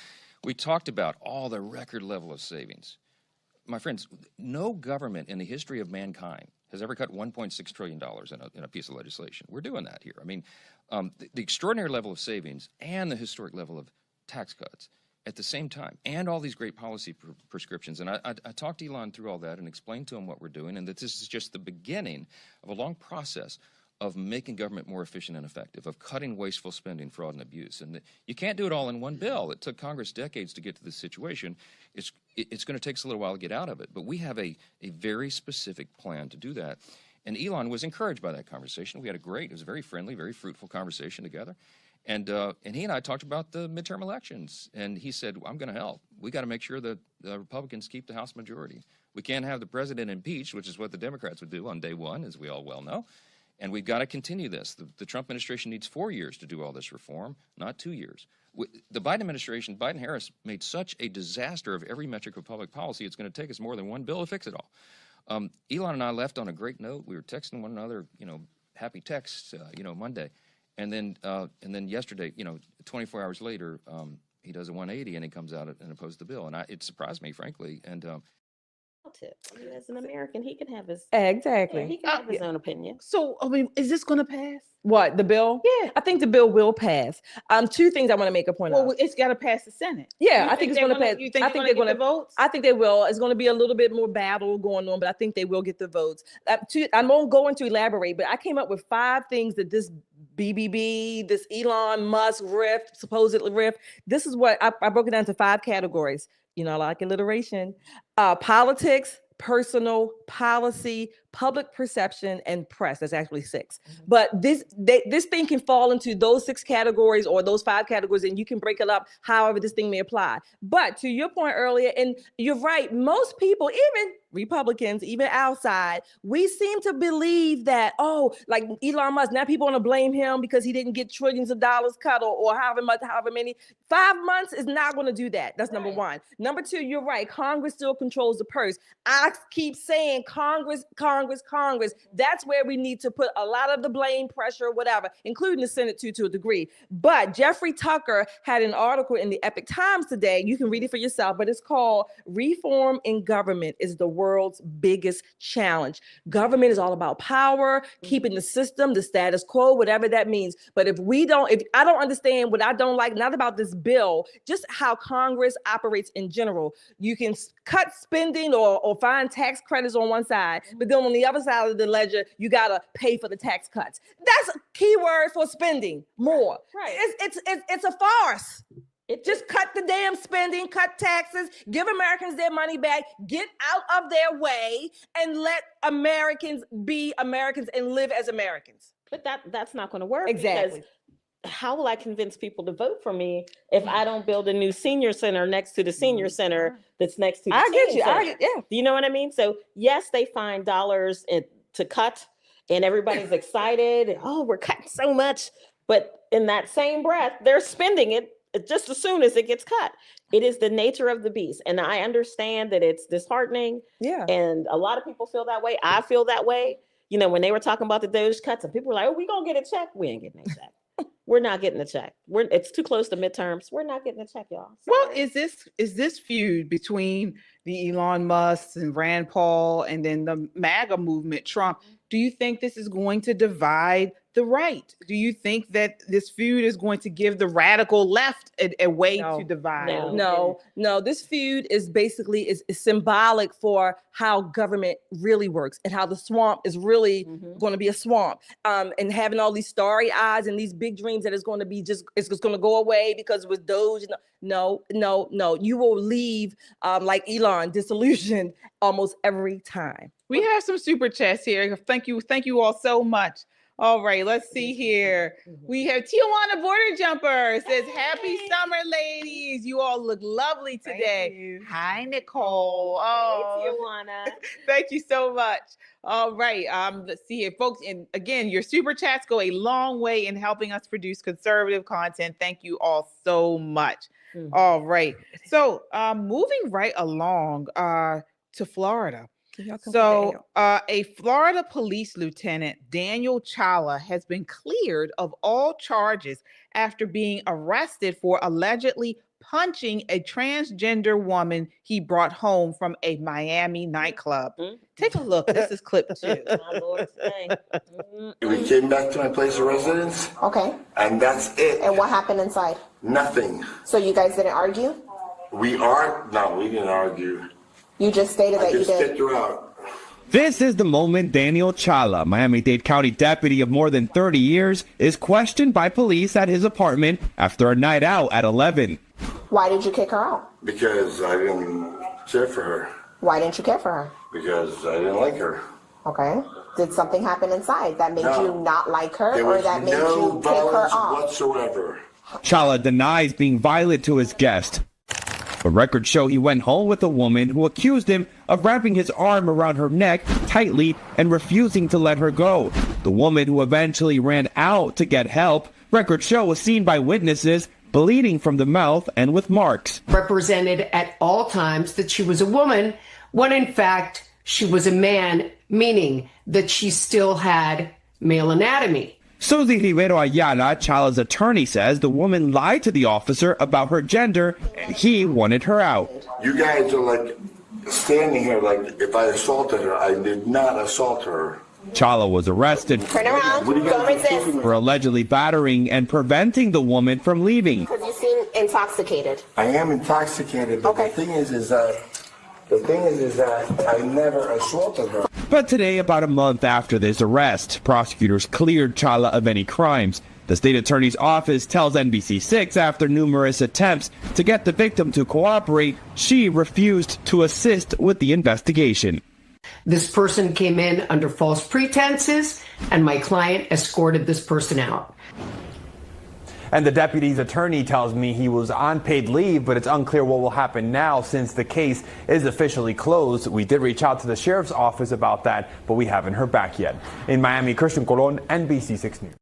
we talked about all the record level of savings. My friends, no government in the history of mankind has ever cut $1.6 trillion in a piece of legislation. We're doing that here. The extraordinary level of savings and the historic level of tax cuts at the same time, and all these great policy prescriptions. And I talked to Elon through all that and explained to him what we're doing, and that this is just the beginning of a long process of making government more efficient and effective, of cutting wasteful spending, fraud, and abuse. And you can't do it all in one bill. It took Congress decades to get to this situation. It's going to take us a little while to get out of it. But we have a very specific plan to do that. And Elon was encouraged by that conversation. It was a very friendly, very fruitful conversation together. And he and I talked about the midterm elections. And he said, I'm going to help. We got to make sure that the Republicans keep the House majority. We can't have the president impeached, which is what the Democrats would do on day one, as we all well know. And we've got to continue this. The Trump administration needs 4 years to do all this reform, not 2 years. The Biden administration, Biden-Harris, made such a disaster of every metric of public policy, it's going to take us more than one bill to fix it all. Elon and I left on a great note. We were texting one another, happy texts, Monday. And then yesterday, 24 hours later, he does a 180 and he comes out and opposes the bill. And it surprised me, frankly. And as an American, he can have his he can have his own opinion. So, is this going to pass? What, the bill? Yeah, I think the bill will pass. Two things I want to make a point of. Well, it's got to pass the Senate. Yeah, I think it's going to pass. You think they're going to vote? I think they will. It's going to be a little bit more battle going on, but I think they will get the votes. I'm not going to elaborate, but I came up with 5 things that this BBB, this Elon Musk rift, supposedly rift. This is what I broke it down to 5 categories. I like alliteration. Politics, personal, policy, public perception, and press. That's actually 6. But this thing can fall into those 6 categories or those 5 categories, and you can break it up however this thing may apply. But to your point earlier, and you're right, most people, even Republicans, even outside, we seem to believe that, oh, like Elon Musk, now people want to blame him because he didn't get trillions of dollars cut or however many. 5 months is not going to do that. That's number one. Number 2, you're right. Congress still controls the purse. I keep saying Congress. That's where we need to put a lot of the blame, pressure, whatever, including the Senate too, to a degree. But Jeffrey Tucker had an article in the Epic Times today. You can read it for yourself, but it's called "Reform in Government is the World's Biggest Challenge." Government is all about power, keeping the system, the status quo, whatever that means. But if I don't understand what I don't like, not about this bill, just how Congress operates in general. You can cut spending or find tax credits on one side, but then on the other side of the ledger, you got to pay for the tax cuts. That's a key word for spending more. Right. It's a farce. Just cut the damn spending, cut taxes, give Americans their money back, get out of their way, and let Americans be Americans and live as Americans. But that's not going to work. Exactly. Because how will I convince people to vote for me if I don't build a new senior center next to the senior center that's next to the teen center? Yeah. Do you know what I mean? So yes, they find dollars to cut, and everybody's excited. Oh, we're cutting so much. But in that same breath, they're spending it just as soon as it gets cut. It is the nature of the beast. And I understand that it's disheartening. Yeah. And a lot of people feel that way. I feel that way. You know, when they were talking about the Doge cuts and people were like, oh, we gonna get a check. We ain't getting a check. We're not getting a check. It's too close to midterms. We're not getting a check, y'all. Sorry. Well, is this feud between the Elon Musk and Rand Paul and then the MAGA movement, Trump, do you think this is going to divide the right? Do you think that this feud is going to give the radical left a way to divide? No. This feud is basically is symbolic for how government really works and how the swamp is really going to be a swamp. And having all these starry eyes and these big dreams that it's going to be it's just going to go away because it was Doge. No. You will leave like Elon, disillusioned almost every time. We have some super chats here. Thank you all so much. All right, let's see here. We have Tijuana Border Jumper says, happy summer, ladies. You all look lovely today. Hi, Nicole. Oh, hey, Tijuana. Thank you so much. All right, let's see here, folks. And again, your super chats go a long way in helping us produce conservative content. Thank you all so much. All right, so moving right along to Florida. So a Florida police lieutenant, Daniel Challa, has been cleared of all charges after being arrested for allegedly punching a transgender woman he brought home from a Miami nightclub. Take a look. This is clip 2. My Lord, We came back to my place of residence. Okay. And that's it. And what happened inside? Nothing. So you guys didn't argue? No, we didn't argue. You just stated that you did. I just kicked her out. This is the moment Daniel Challa, Miami-Dade County deputy of more than 30 years, is questioned by police at his apartment after a night out at 11. Why did you kick her out? Because I didn't care for her. Why didn't you care for her? Because I didn't like her. Okay. Did something happen inside that made you not like her, or that made you kick her off? Whatsoever. Challa denies being violent to his guest. But records show he went home with a woman who accused him of wrapping his arm around her neck tightly and refusing to let her go. The woman, who eventually ran out to get help, records show was seen by witnesses bleeding from the mouth and with marks. Represented at all times that she was a woman, when in fact she was a man, meaning that she still had male anatomy. Suzy Rivero Ayala, Challa's attorney, says the woman lied to the officer about her gender and he wanted her out. You guys are like standing here like if I assaulted her. I did not assault her. Challa was arrested for allegedly battering and preventing the woman from leaving. Because you seem intoxicated. I am intoxicated, but the thing is that I never assaulted her. But today, about a month after this arrest, prosecutors cleared Challa of any crimes. The state attorney's office tells NBC6 after numerous attempts to get the victim to cooperate, she refused to assist with the investigation. This person came in under false pretenses, and my client escorted this person out. And the deputy's attorney tells me he was on paid leave, but it's unclear what will happen now since the case is officially closed. We did reach out to the sheriff's office about that, but we haven't heard back yet. In Miami, Christian Colon, NBC6 News.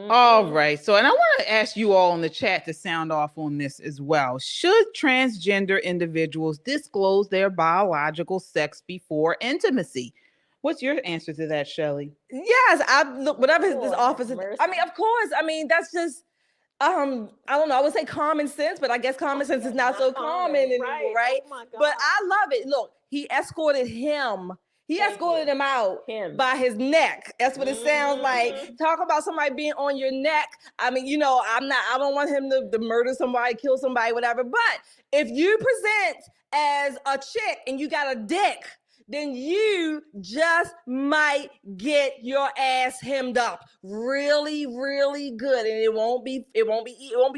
All right. So, and I want to ask you all in the chat to sound off on this as well. Should transgender individuals disclose their biological sex before intimacy? What's your answer to that, Shelley? Yes, whatever this office is. I mean, of course. I mean, that's just, I don't know. I would say common sense, but I guess common sense is not so common anymore, right? Oh my God. But I love it. Look, he escorted him. He escorted him out by his neck. That's what it sounds like. Talk about somebody being on your neck. I mean, you know, I don't want him to murder somebody, kill somebody, whatever. But if you present as a chick and you got a dick, then you just might get your ass hemmed up really, really good. And it won't be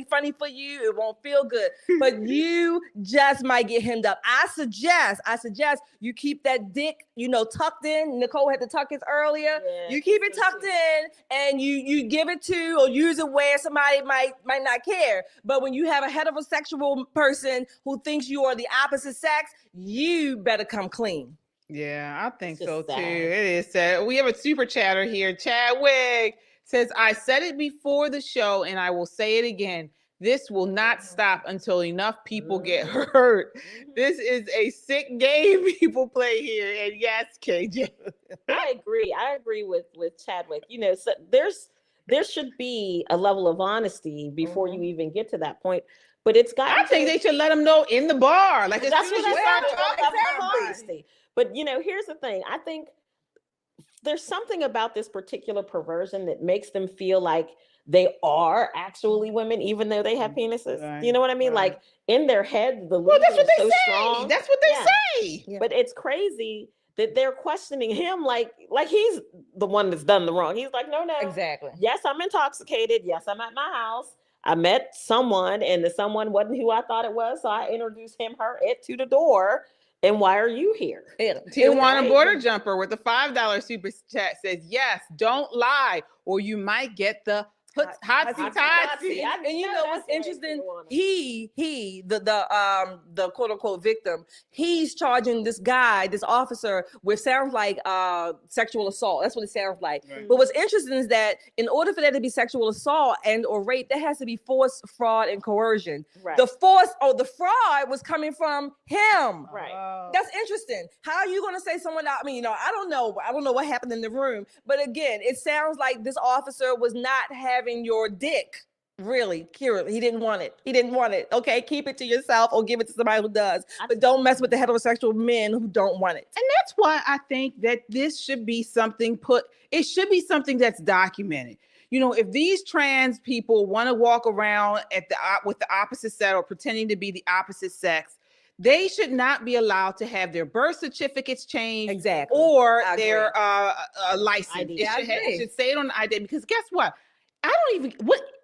funny for you. It won't feel good, but you just might get hemmed up. I suggest you keep that dick, you know, tucked in. Nicole had to tuck his earlier. Yeah, you keep it tucked in and you give it to or use it where somebody might not care. But when you have a heterosexual person who thinks you are the opposite sex, you better come clean. Yeah, I think so too. It is sad. We have a super chatter here. Chadwick says, I said it before the show and I will say it again. This will not stop until enough people get hurt. This is a sick game people play here. And yes, KJ. I agree with Chadwick. You know, so there should be a level of honesty before you even get to that point. But it's got. I think they should let them know in the bar. Like that's what I honesty. But you know, here's the thing. I think there's something about this particular perversion that makes them feel like they are actually women, even though they have penises. Right, you know what I mean? Right. Like in their head, the that's what they so say. Strong. That's what they say. Yeah. But it's crazy that they're questioning him like he's the one that's done the wrong. He's like, no. Exactly. Yes, I'm intoxicated. Yes, I'm at my house. I met someone and the someone wasn't who I thought it was. So I introduced it to the door. And why are you here? Tijuana Border Jumper with the $5 super chat says, yes, don't lie or you might get the hotsy. And you know what's interesting? The quote unquote victim, he's charging this officer with sounds like sexual assault. That's what it sounds like. Right. But what's interesting is that in order for that to be sexual assault and or rape, there has to be force, fraud, and coercion. Right. The fraud was coming from him. Right. That's interesting. How are you going to say someone out? I mean, you know, I don't know what happened in the room, but again, it sounds like this officer was not having your dick. Really, Kira, he didn't want it. Okay, keep it to yourself or give it to somebody who does. But don't mess with the heterosexual men who don't want it. And that's why I think that this should be something that's documented. You know, if these trans people want to walk around with the opposite sex or pretending to be the opposite sex, they should not be allowed to have their birth certificates changed, exactly, or their license. It should say it on the ID, because guess what? Even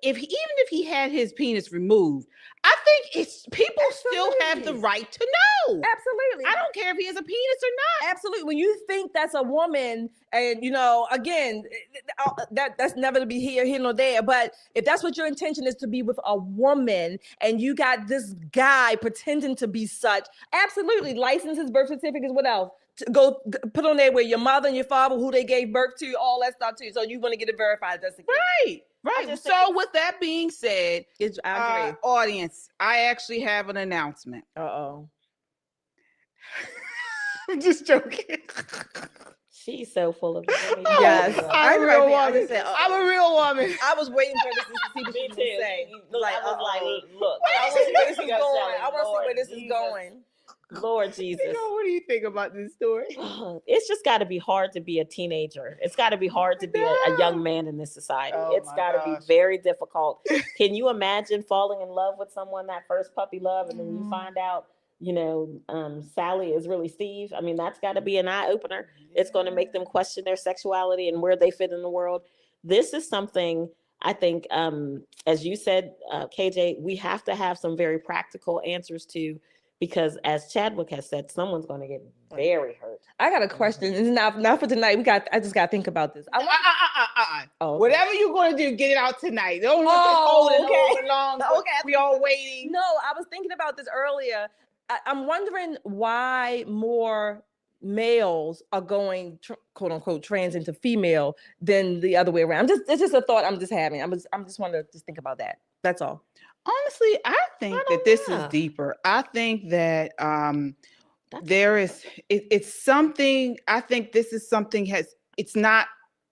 if he had his penis removed, I think people still have the right to know. Absolutely. I don't care if he has a penis or not. Absolutely. When you think that's a woman, and you know, again, that's never to be here nor there. But if that's what your intention is, to be with a woman, and you got this guy pretending to be such, absolutely, licenses, birth certificates, what else? Go put on there where your mother and your father, who they gave birth to, all that stuff too. So you want to get it verified. That's the case. Right. So with that being said, audience, I actually have an announcement. Uh-oh. I'm just joking. She's so full of it. Yes. I'm a real woman. I'm a real woman. I was waiting for this to see what she was saying. Look, I was like, look. I want to see where this is going. I want to see where this is going. Lord Jesus. What do you think about this story? It's just got to be hard to be a teenager. It's got to be hard to be a young man in this society. It's got to be very difficult. Can you imagine falling in love with someone, that first puppy love, and then you find out, you know, Sally is really Steve? I mean, that's got to be an eye opener. It's going to make them question their sexuality and where they fit in the world. This is something I think, as you said, KJ, we have to have some very practical answers to, because as Chadwick has said, someone's going to get very hurt. I got a question. It's not for tonight. I just got to think about this. Oh, okay. Whatever you're going to do, get it out tonight. Don't let this hold it long. Okay. We all waiting. No, I was thinking about this earlier. I'm wondering why more males are going quote unquote trans into female than the other way around. It's just a thought I'm just having. I'm just want to just think about that. That's all. Honestly, I think that this is deeper. I think that there is it's something. I think this is something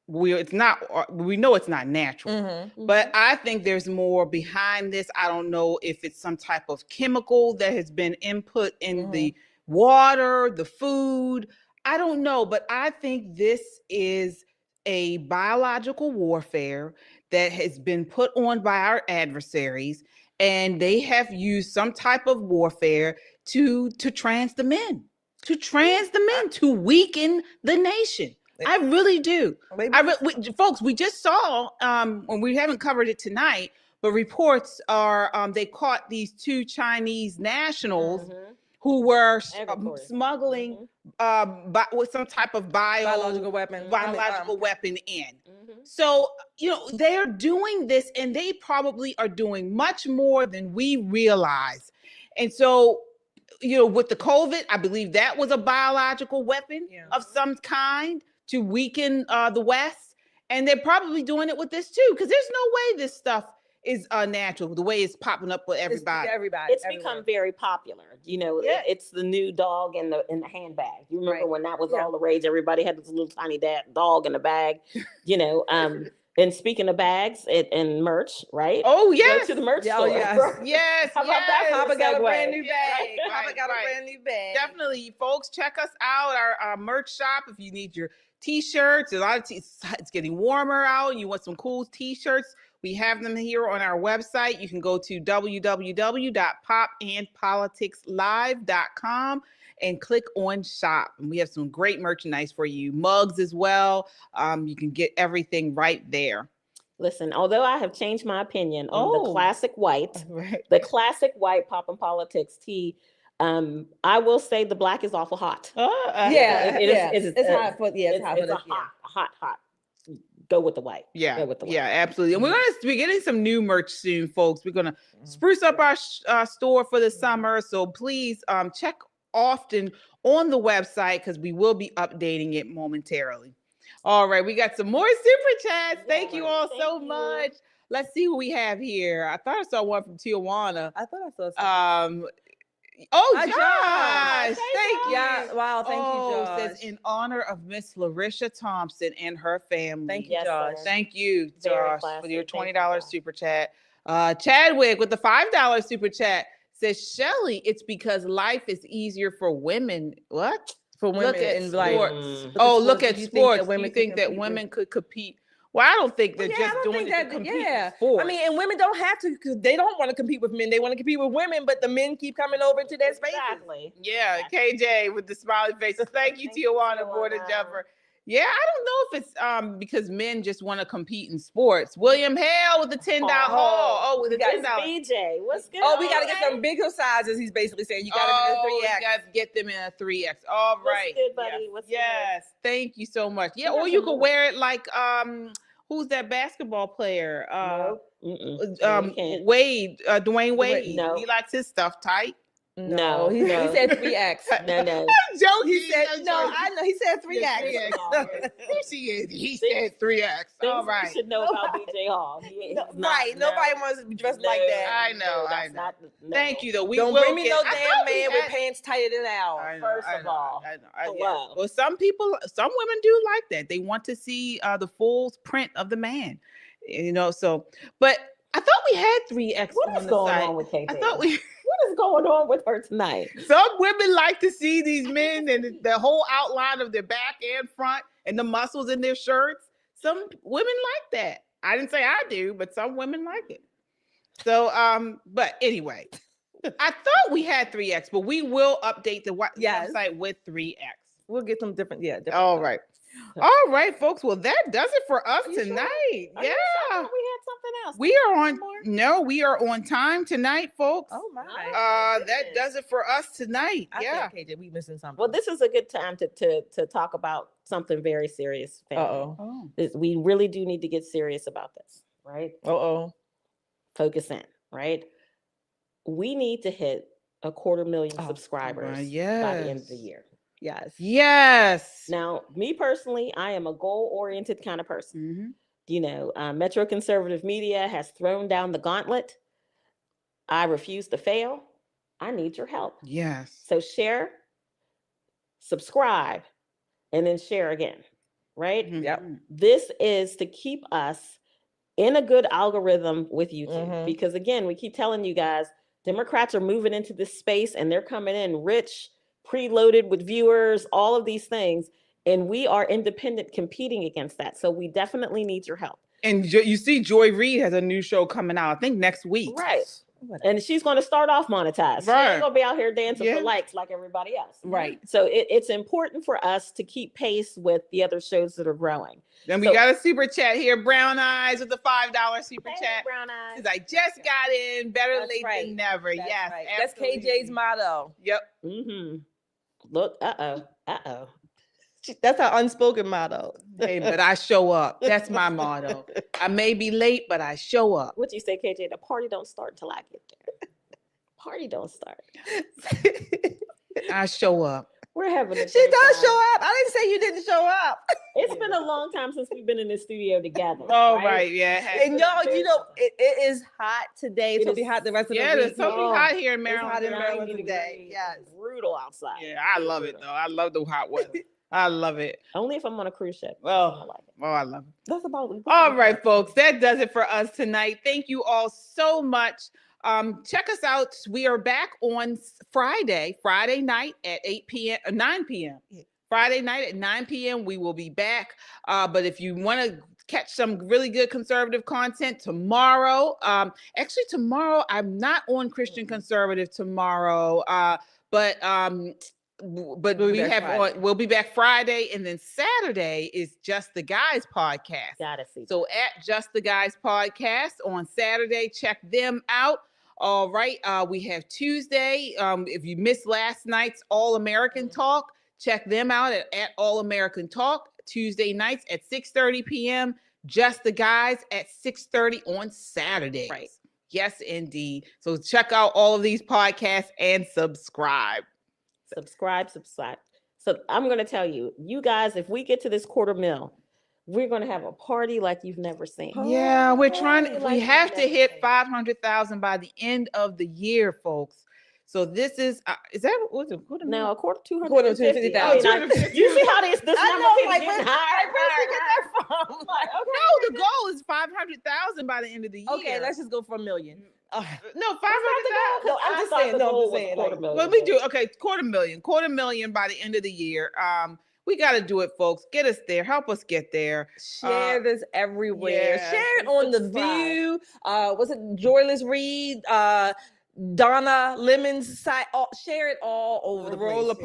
we know it's not natural, but I think there's more behind this. I don't know if it's some type of chemical that has been input in the water, the food. I don't know, but I think this is a biological warfare that has been put on by our adversaries, and they have used some type of warfare to trans the men, to weaken the nation. I really do. Folks, we just saw, and we haven't covered it tonight, but reports are they caught these 2 Chinese nationals who were smuggling with some type of biological weapon in. So, they're doing this, and they probably are doing much more than we realize. And so, with the COVID, I believe that was a biological weapon of some kind to weaken the West. And they're probably doing it with this too, because there's no way this stuff is unnatural, the way it's popping up with everybody. It's become very popular. It's the new dog in the handbag. You remember when that was all the rage? Everybody had this little tiny dog in the bag. And speaking of bags and merch, right? Oh yes, go to the merch store. Yes. How about that? Papa got a brand new bag. Papa got a brand new bag. Definitely, folks, check us out. Our merch shop. If you need your t-shirts, it's getting warmer out. You want some cool t-shirts? We have them here on our website. You can go to www.popandpoliticslive.com and click on shop. And we have some great merchandise for you. Mugs as well. You can get everything right there. Listen, although I have changed my opinion on the classic white, the classic white Pop and Politics tee, I will say the black is awful hot. It's hot. It's hot. Go with the white. Yeah, absolutely. And we're gonna be getting some new merch soon, folks. We're gonna spruce up our store for the summer. So please check often on the website, because we will be updating it momentarily. All right, we got some more super chats. Thank you all so much. Let's see who we have here. I thought I saw one from Tijuana. I thought I saw some. Josh. Thank you. Yeah, wow, thank you, Josh. Says in honor of Miss Larisha Thompson and her family. Thank you, Josh. Thank you, Josh, for your $20 super chat. Chadwick with the $5 super chat says, Shelly, it's because life is easier for women. What? For women in life. Look at sports. You think that women could compete? Well, I don't think they're just doing it to compete. I mean, and women don't have to, because they don't want to compete with men. They want to compete with women, but the men keep coming over into their spaces. Exactly. Yeah, KJ with the smiley face. Thank you, Tijuana, Border Jumper. Yeah, I don't know if it's because men just want to compete in sports. William Hale with the $10 haul. With the $10. BJ, what's good? We got to get some bigger sizes. He's basically saying you got to get a 3X. You got to get them in a 3X. All right. What's good, buddy? What's good? Thank you so much. Yeah, or you could wear it like who's that basketball player? Wade, Dwayne Wade. No. He likes his stuff tight. No, he said 3X. No. Joking. He said no. I know. He said 3X. He said 3X. All right. You should know about BJ Hall. Right. Nobody wants to be dressed like that. I know. Thank you, though. We don't bring me no damn man with pants tighter than ours. First of all, hello. Well, some women do like that. They want to see the full print of the man. But I thought we had 3X. What is going on with KJ? I thought we. What is going on with her tonight? Some women like to see these men and the whole outline of their back and front and the muscles in their shirts. Some women like that. I didn't say I do, but some women like it. So, but anyway, I thought we had 3X, but we will update the website with 3X. We'll get some different. All right. All right, folks. Well, that does it for us tonight. Sure? We had something We are on. No, we are on time tonight, folks. Oh my! That does it for us tonight. I think, KJ, we missing something. Well, this is a good time to talk about something very serious. We really do need to get serious about this, right? Focus in, right? We need to hit 250,000 subscribers by the end of the year. Yes. Now, me personally, I am a goal-oriented kind of person. You know, Metro Conservative Media has thrown down the gauntlet. I refuse to fail. I need your help. Yes. So share, subscribe, and then share again, right? Yep. This is to keep us in a good algorithm with YouTube. Because again, we keep telling you guys, Democrats are moving into this space and they're coming in rich, preloaded with viewers, all of these things. And we are independent competing against that. So we definitely need your help. And you see Joy Reid has a new show coming out, I think next week. Right. And she's going to start off monetized. She ain't going to be out here dancing for likes like everybody else. Right. So it's important for us to keep pace with the other shows that are growing. Then we got a super chat here. Brown Eyes with the $5 super chat. Brown Eyes. I just got in. Better late than never. Yes. Right. That's KJ's motto. Yep. Look, That's our unspoken motto. Hey, but I show up. That's my motto. I may be late, but I show up. What you say, KJ? The party don't start till I get there. Party don't start. I show up. We're having a She does show up. I didn't say you didn't show up. It's been a long time since we've been in the studio together. Right, yeah. And y'all, you know, it is hot today. It's gonna be hot the rest of the week. Yeah, it's so hot here in Maryland. It's hot in Maryland today. Yes. Brutal outside. Yeah, I love it though. I love the hot weather. I love it. Only if I'm on a cruise ship. Well, I like it. I love it. That's about it. All right, folks. That does it for us tonight. Thank you all so much. Check us out. We are back on Friday night at 9 p.m. Friday night at 9 p.m. We will be back. But if you want to catch some really good conservative content tomorrow, actually tomorrow I'm not on Christian Conservative tomorrow, but we'll be back Friday, and then Saturday is Just the Guys podcast. Gotta see. So at Just the Guys podcast on Saturday, check them out. All right, we have Tuesday. If you missed last night's All American Talk, check them out at All American Talk Tuesday nights at 6:30 p.m. Just the Guys at 6:30 on Saturdays. Right. Yes, indeed. So check out all of these podcasts and subscribe. Subscribe. So I'm going to tell you, you guys, if we get to this 250,000, we're going to have a party like you've never seen. Yeah, we're trying. We have to hit 500,000 by the end of the year, folks. So this is that what's it? Now, 250,000. You see how this number keeps getting higher? Where'd you get that from? No, the goal is 500,000 by the end of the year. Okay, let's just go for $1 million. No, 500,000. No, I'm just saying. Well, we do 250,000 by the end of the year. We got to do it, folks. Get us there. Help us get there. Share this everywhere. Share it on The View. Was it Joyless Reed? Donna Lemon's site. Share it all over the place. Rolla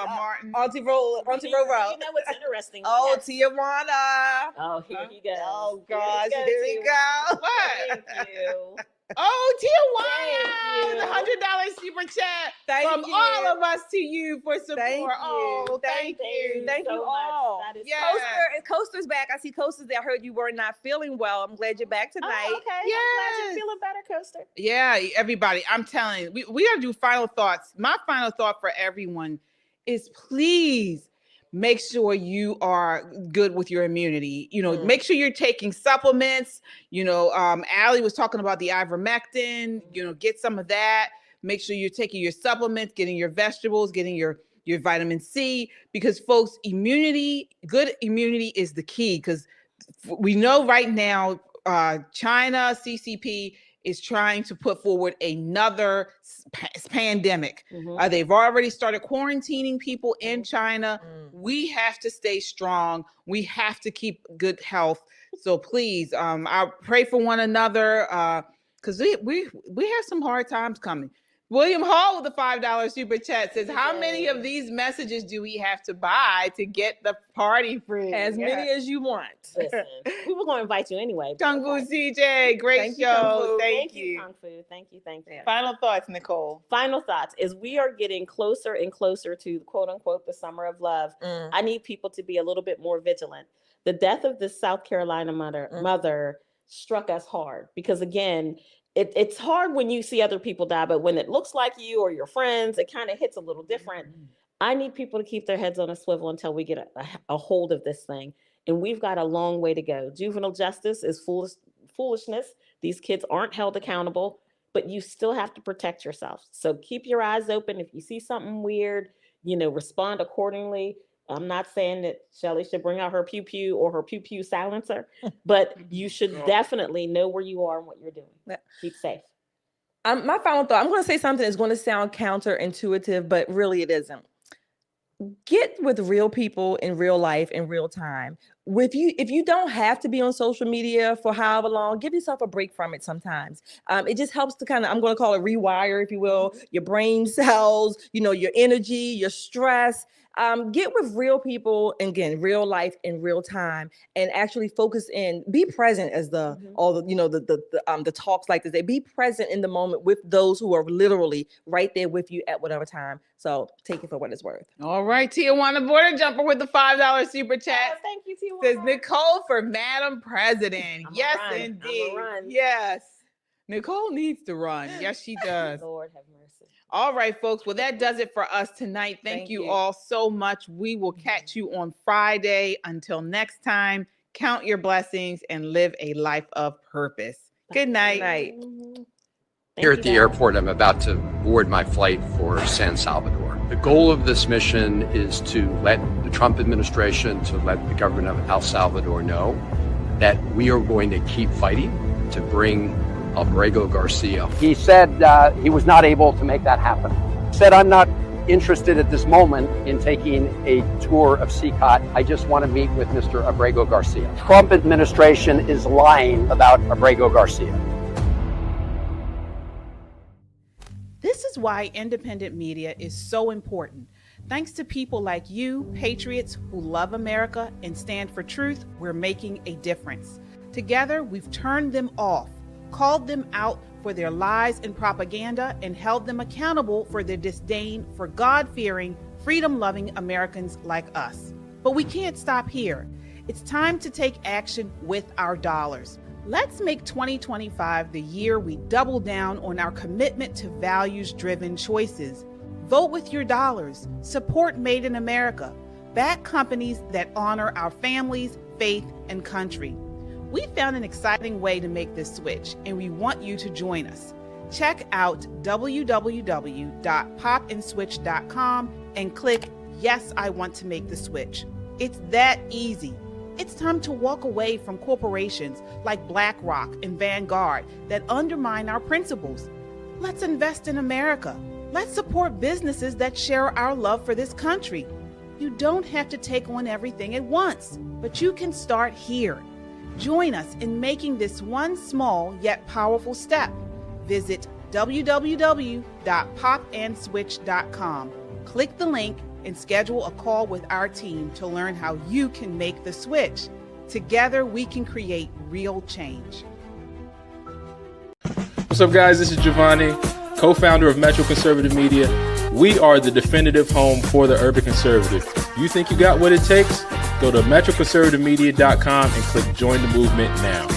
Martin. Auntie Roll. You know what's interesting? Tijuana. Oh, here he goes. Oh, gosh. Here we go. What? Thank you. Oh, Tijuana, the $100 super chat from all of us to you for support. Thank you. Thank you all. Coaster's back. I see Coaster's there. I heard you were not feeling well. I'm glad you're back tonight. Oh, okay. Yeah. I'm glad you're feeling better, Coaster. Yeah, everybody. I'm telling you, we got to do final thoughts. My final thought for everyone is please make sure you are good with your immunity. Make sure you're taking supplements. Allie was talking about the ivermectin. Get some of that. Make sure you're taking your supplements, getting your vegetables, getting your vitamin C, because folks, good immunity is the key, because we know right now China, CCP is trying to put forward another pandemic. They've already started quarantining people in China. We have to stay strong. We have to keep good health. So please, I pray for one another, because we have some hard times coming. William Hall with the $5 super chat says, how many of these messages do we have to buy to get the party free? As many as you want. Listen, we were going to invite you anyway. Kung Fu CJ, great show. Thank you. Kung Fu. Thank you. Final thoughts, Nicole. Final thoughts is we are getting closer and closer to quote unquote the summer of love. I need people to be a little bit more vigilant. The death of this South Carolina mother struck us hard because again, it's hard when you see other people die, but when it looks like you or your friends, it kind of hits a little different. I need people to keep their heads on a swivel until we get a hold of this thing. And we've got a long way to go. Juvenile justice is foolishness. These kids aren't held accountable, but you still have to protect yourself. So keep your eyes open. If you see something weird, respond accordingly. I'm not saying that Shelly should bring out her pew pew or her pew pew silencer, but you should definitely know where you are and what you're doing. Keep safe. My final thought, I'm going to say something that's going to sound counterintuitive, but really it isn't. Get with real people in real life in real time. If you don't have to be on social media for however long, give yourself a break from it sometimes. It just helps to kind of, I'm going to call it rewire, if you will, your brain cells, your energy, your stress. Get with real people, and again, real life in real time, and actually focus in, be present as the talks like this. Be present in the moment with those who are literally right there with you at whatever time. So take it for what it's worth. All right, Tijuana Border Jumper with the $5 super chat. Thank you, Tijuana. Says Nicole for Madam President. Yes, indeed. Yes. Nicole needs to run. Yes, she does. Lord have mercy. All right, folks. Well, that does it for us tonight. Thank you all so much. We will catch you on Friday. Until next time, count your blessings and live a life of purpose. Good night. Good night. Here at the airport, I'm about to board my flight for San Salvador. The goal of this mission is to let the Trump administration, to let the government of El Salvador know that we are going to keep fighting to bring Abrego Garcia. He said he was not able to make that happen. He said, I'm not interested at this moment in taking a tour of CCOT. I just want to meet with Mr. Abrego Garcia. Trump administration is lying about Abrego Garcia. This is why independent media is so important. Thanks to people like you, patriots who love America and stand for truth, we're making a difference. Together, we've turned them off, called them out for their lies and propaganda, and held them accountable for their disdain for God-fearing, freedom-loving Americans like us. But we can't stop here. It's time to take action with our dollars. Let's make 2025 the year we double down on our commitment to values-driven choices. Vote with your dollars. Support Made in America. Back companies that honor our families, faith, and country. We found an exciting way to make this switch, and we want you to join us. Check out www.popandswitch.com and click Yes, I Want to Make the Switch. It's that easy. It's time to walk away from corporations like BlackRock and Vanguard that undermine our principles. Let's invest in America. Let's support businesses that share our love for this country. You don't have to take on everything at once, but you can start here. Join us in making this one small yet powerful step. Visit www.popandswitch.com. Click the link and schedule a call with our team to learn how you can make the switch. Together, we can create real change. What's up, guys? This is Giovanni, co-founder of Metro Conservative Media. We are the definitive home for the urban conservative. You think you got what it takes? Go to metroconservativemedia.com and click Join the Movement now.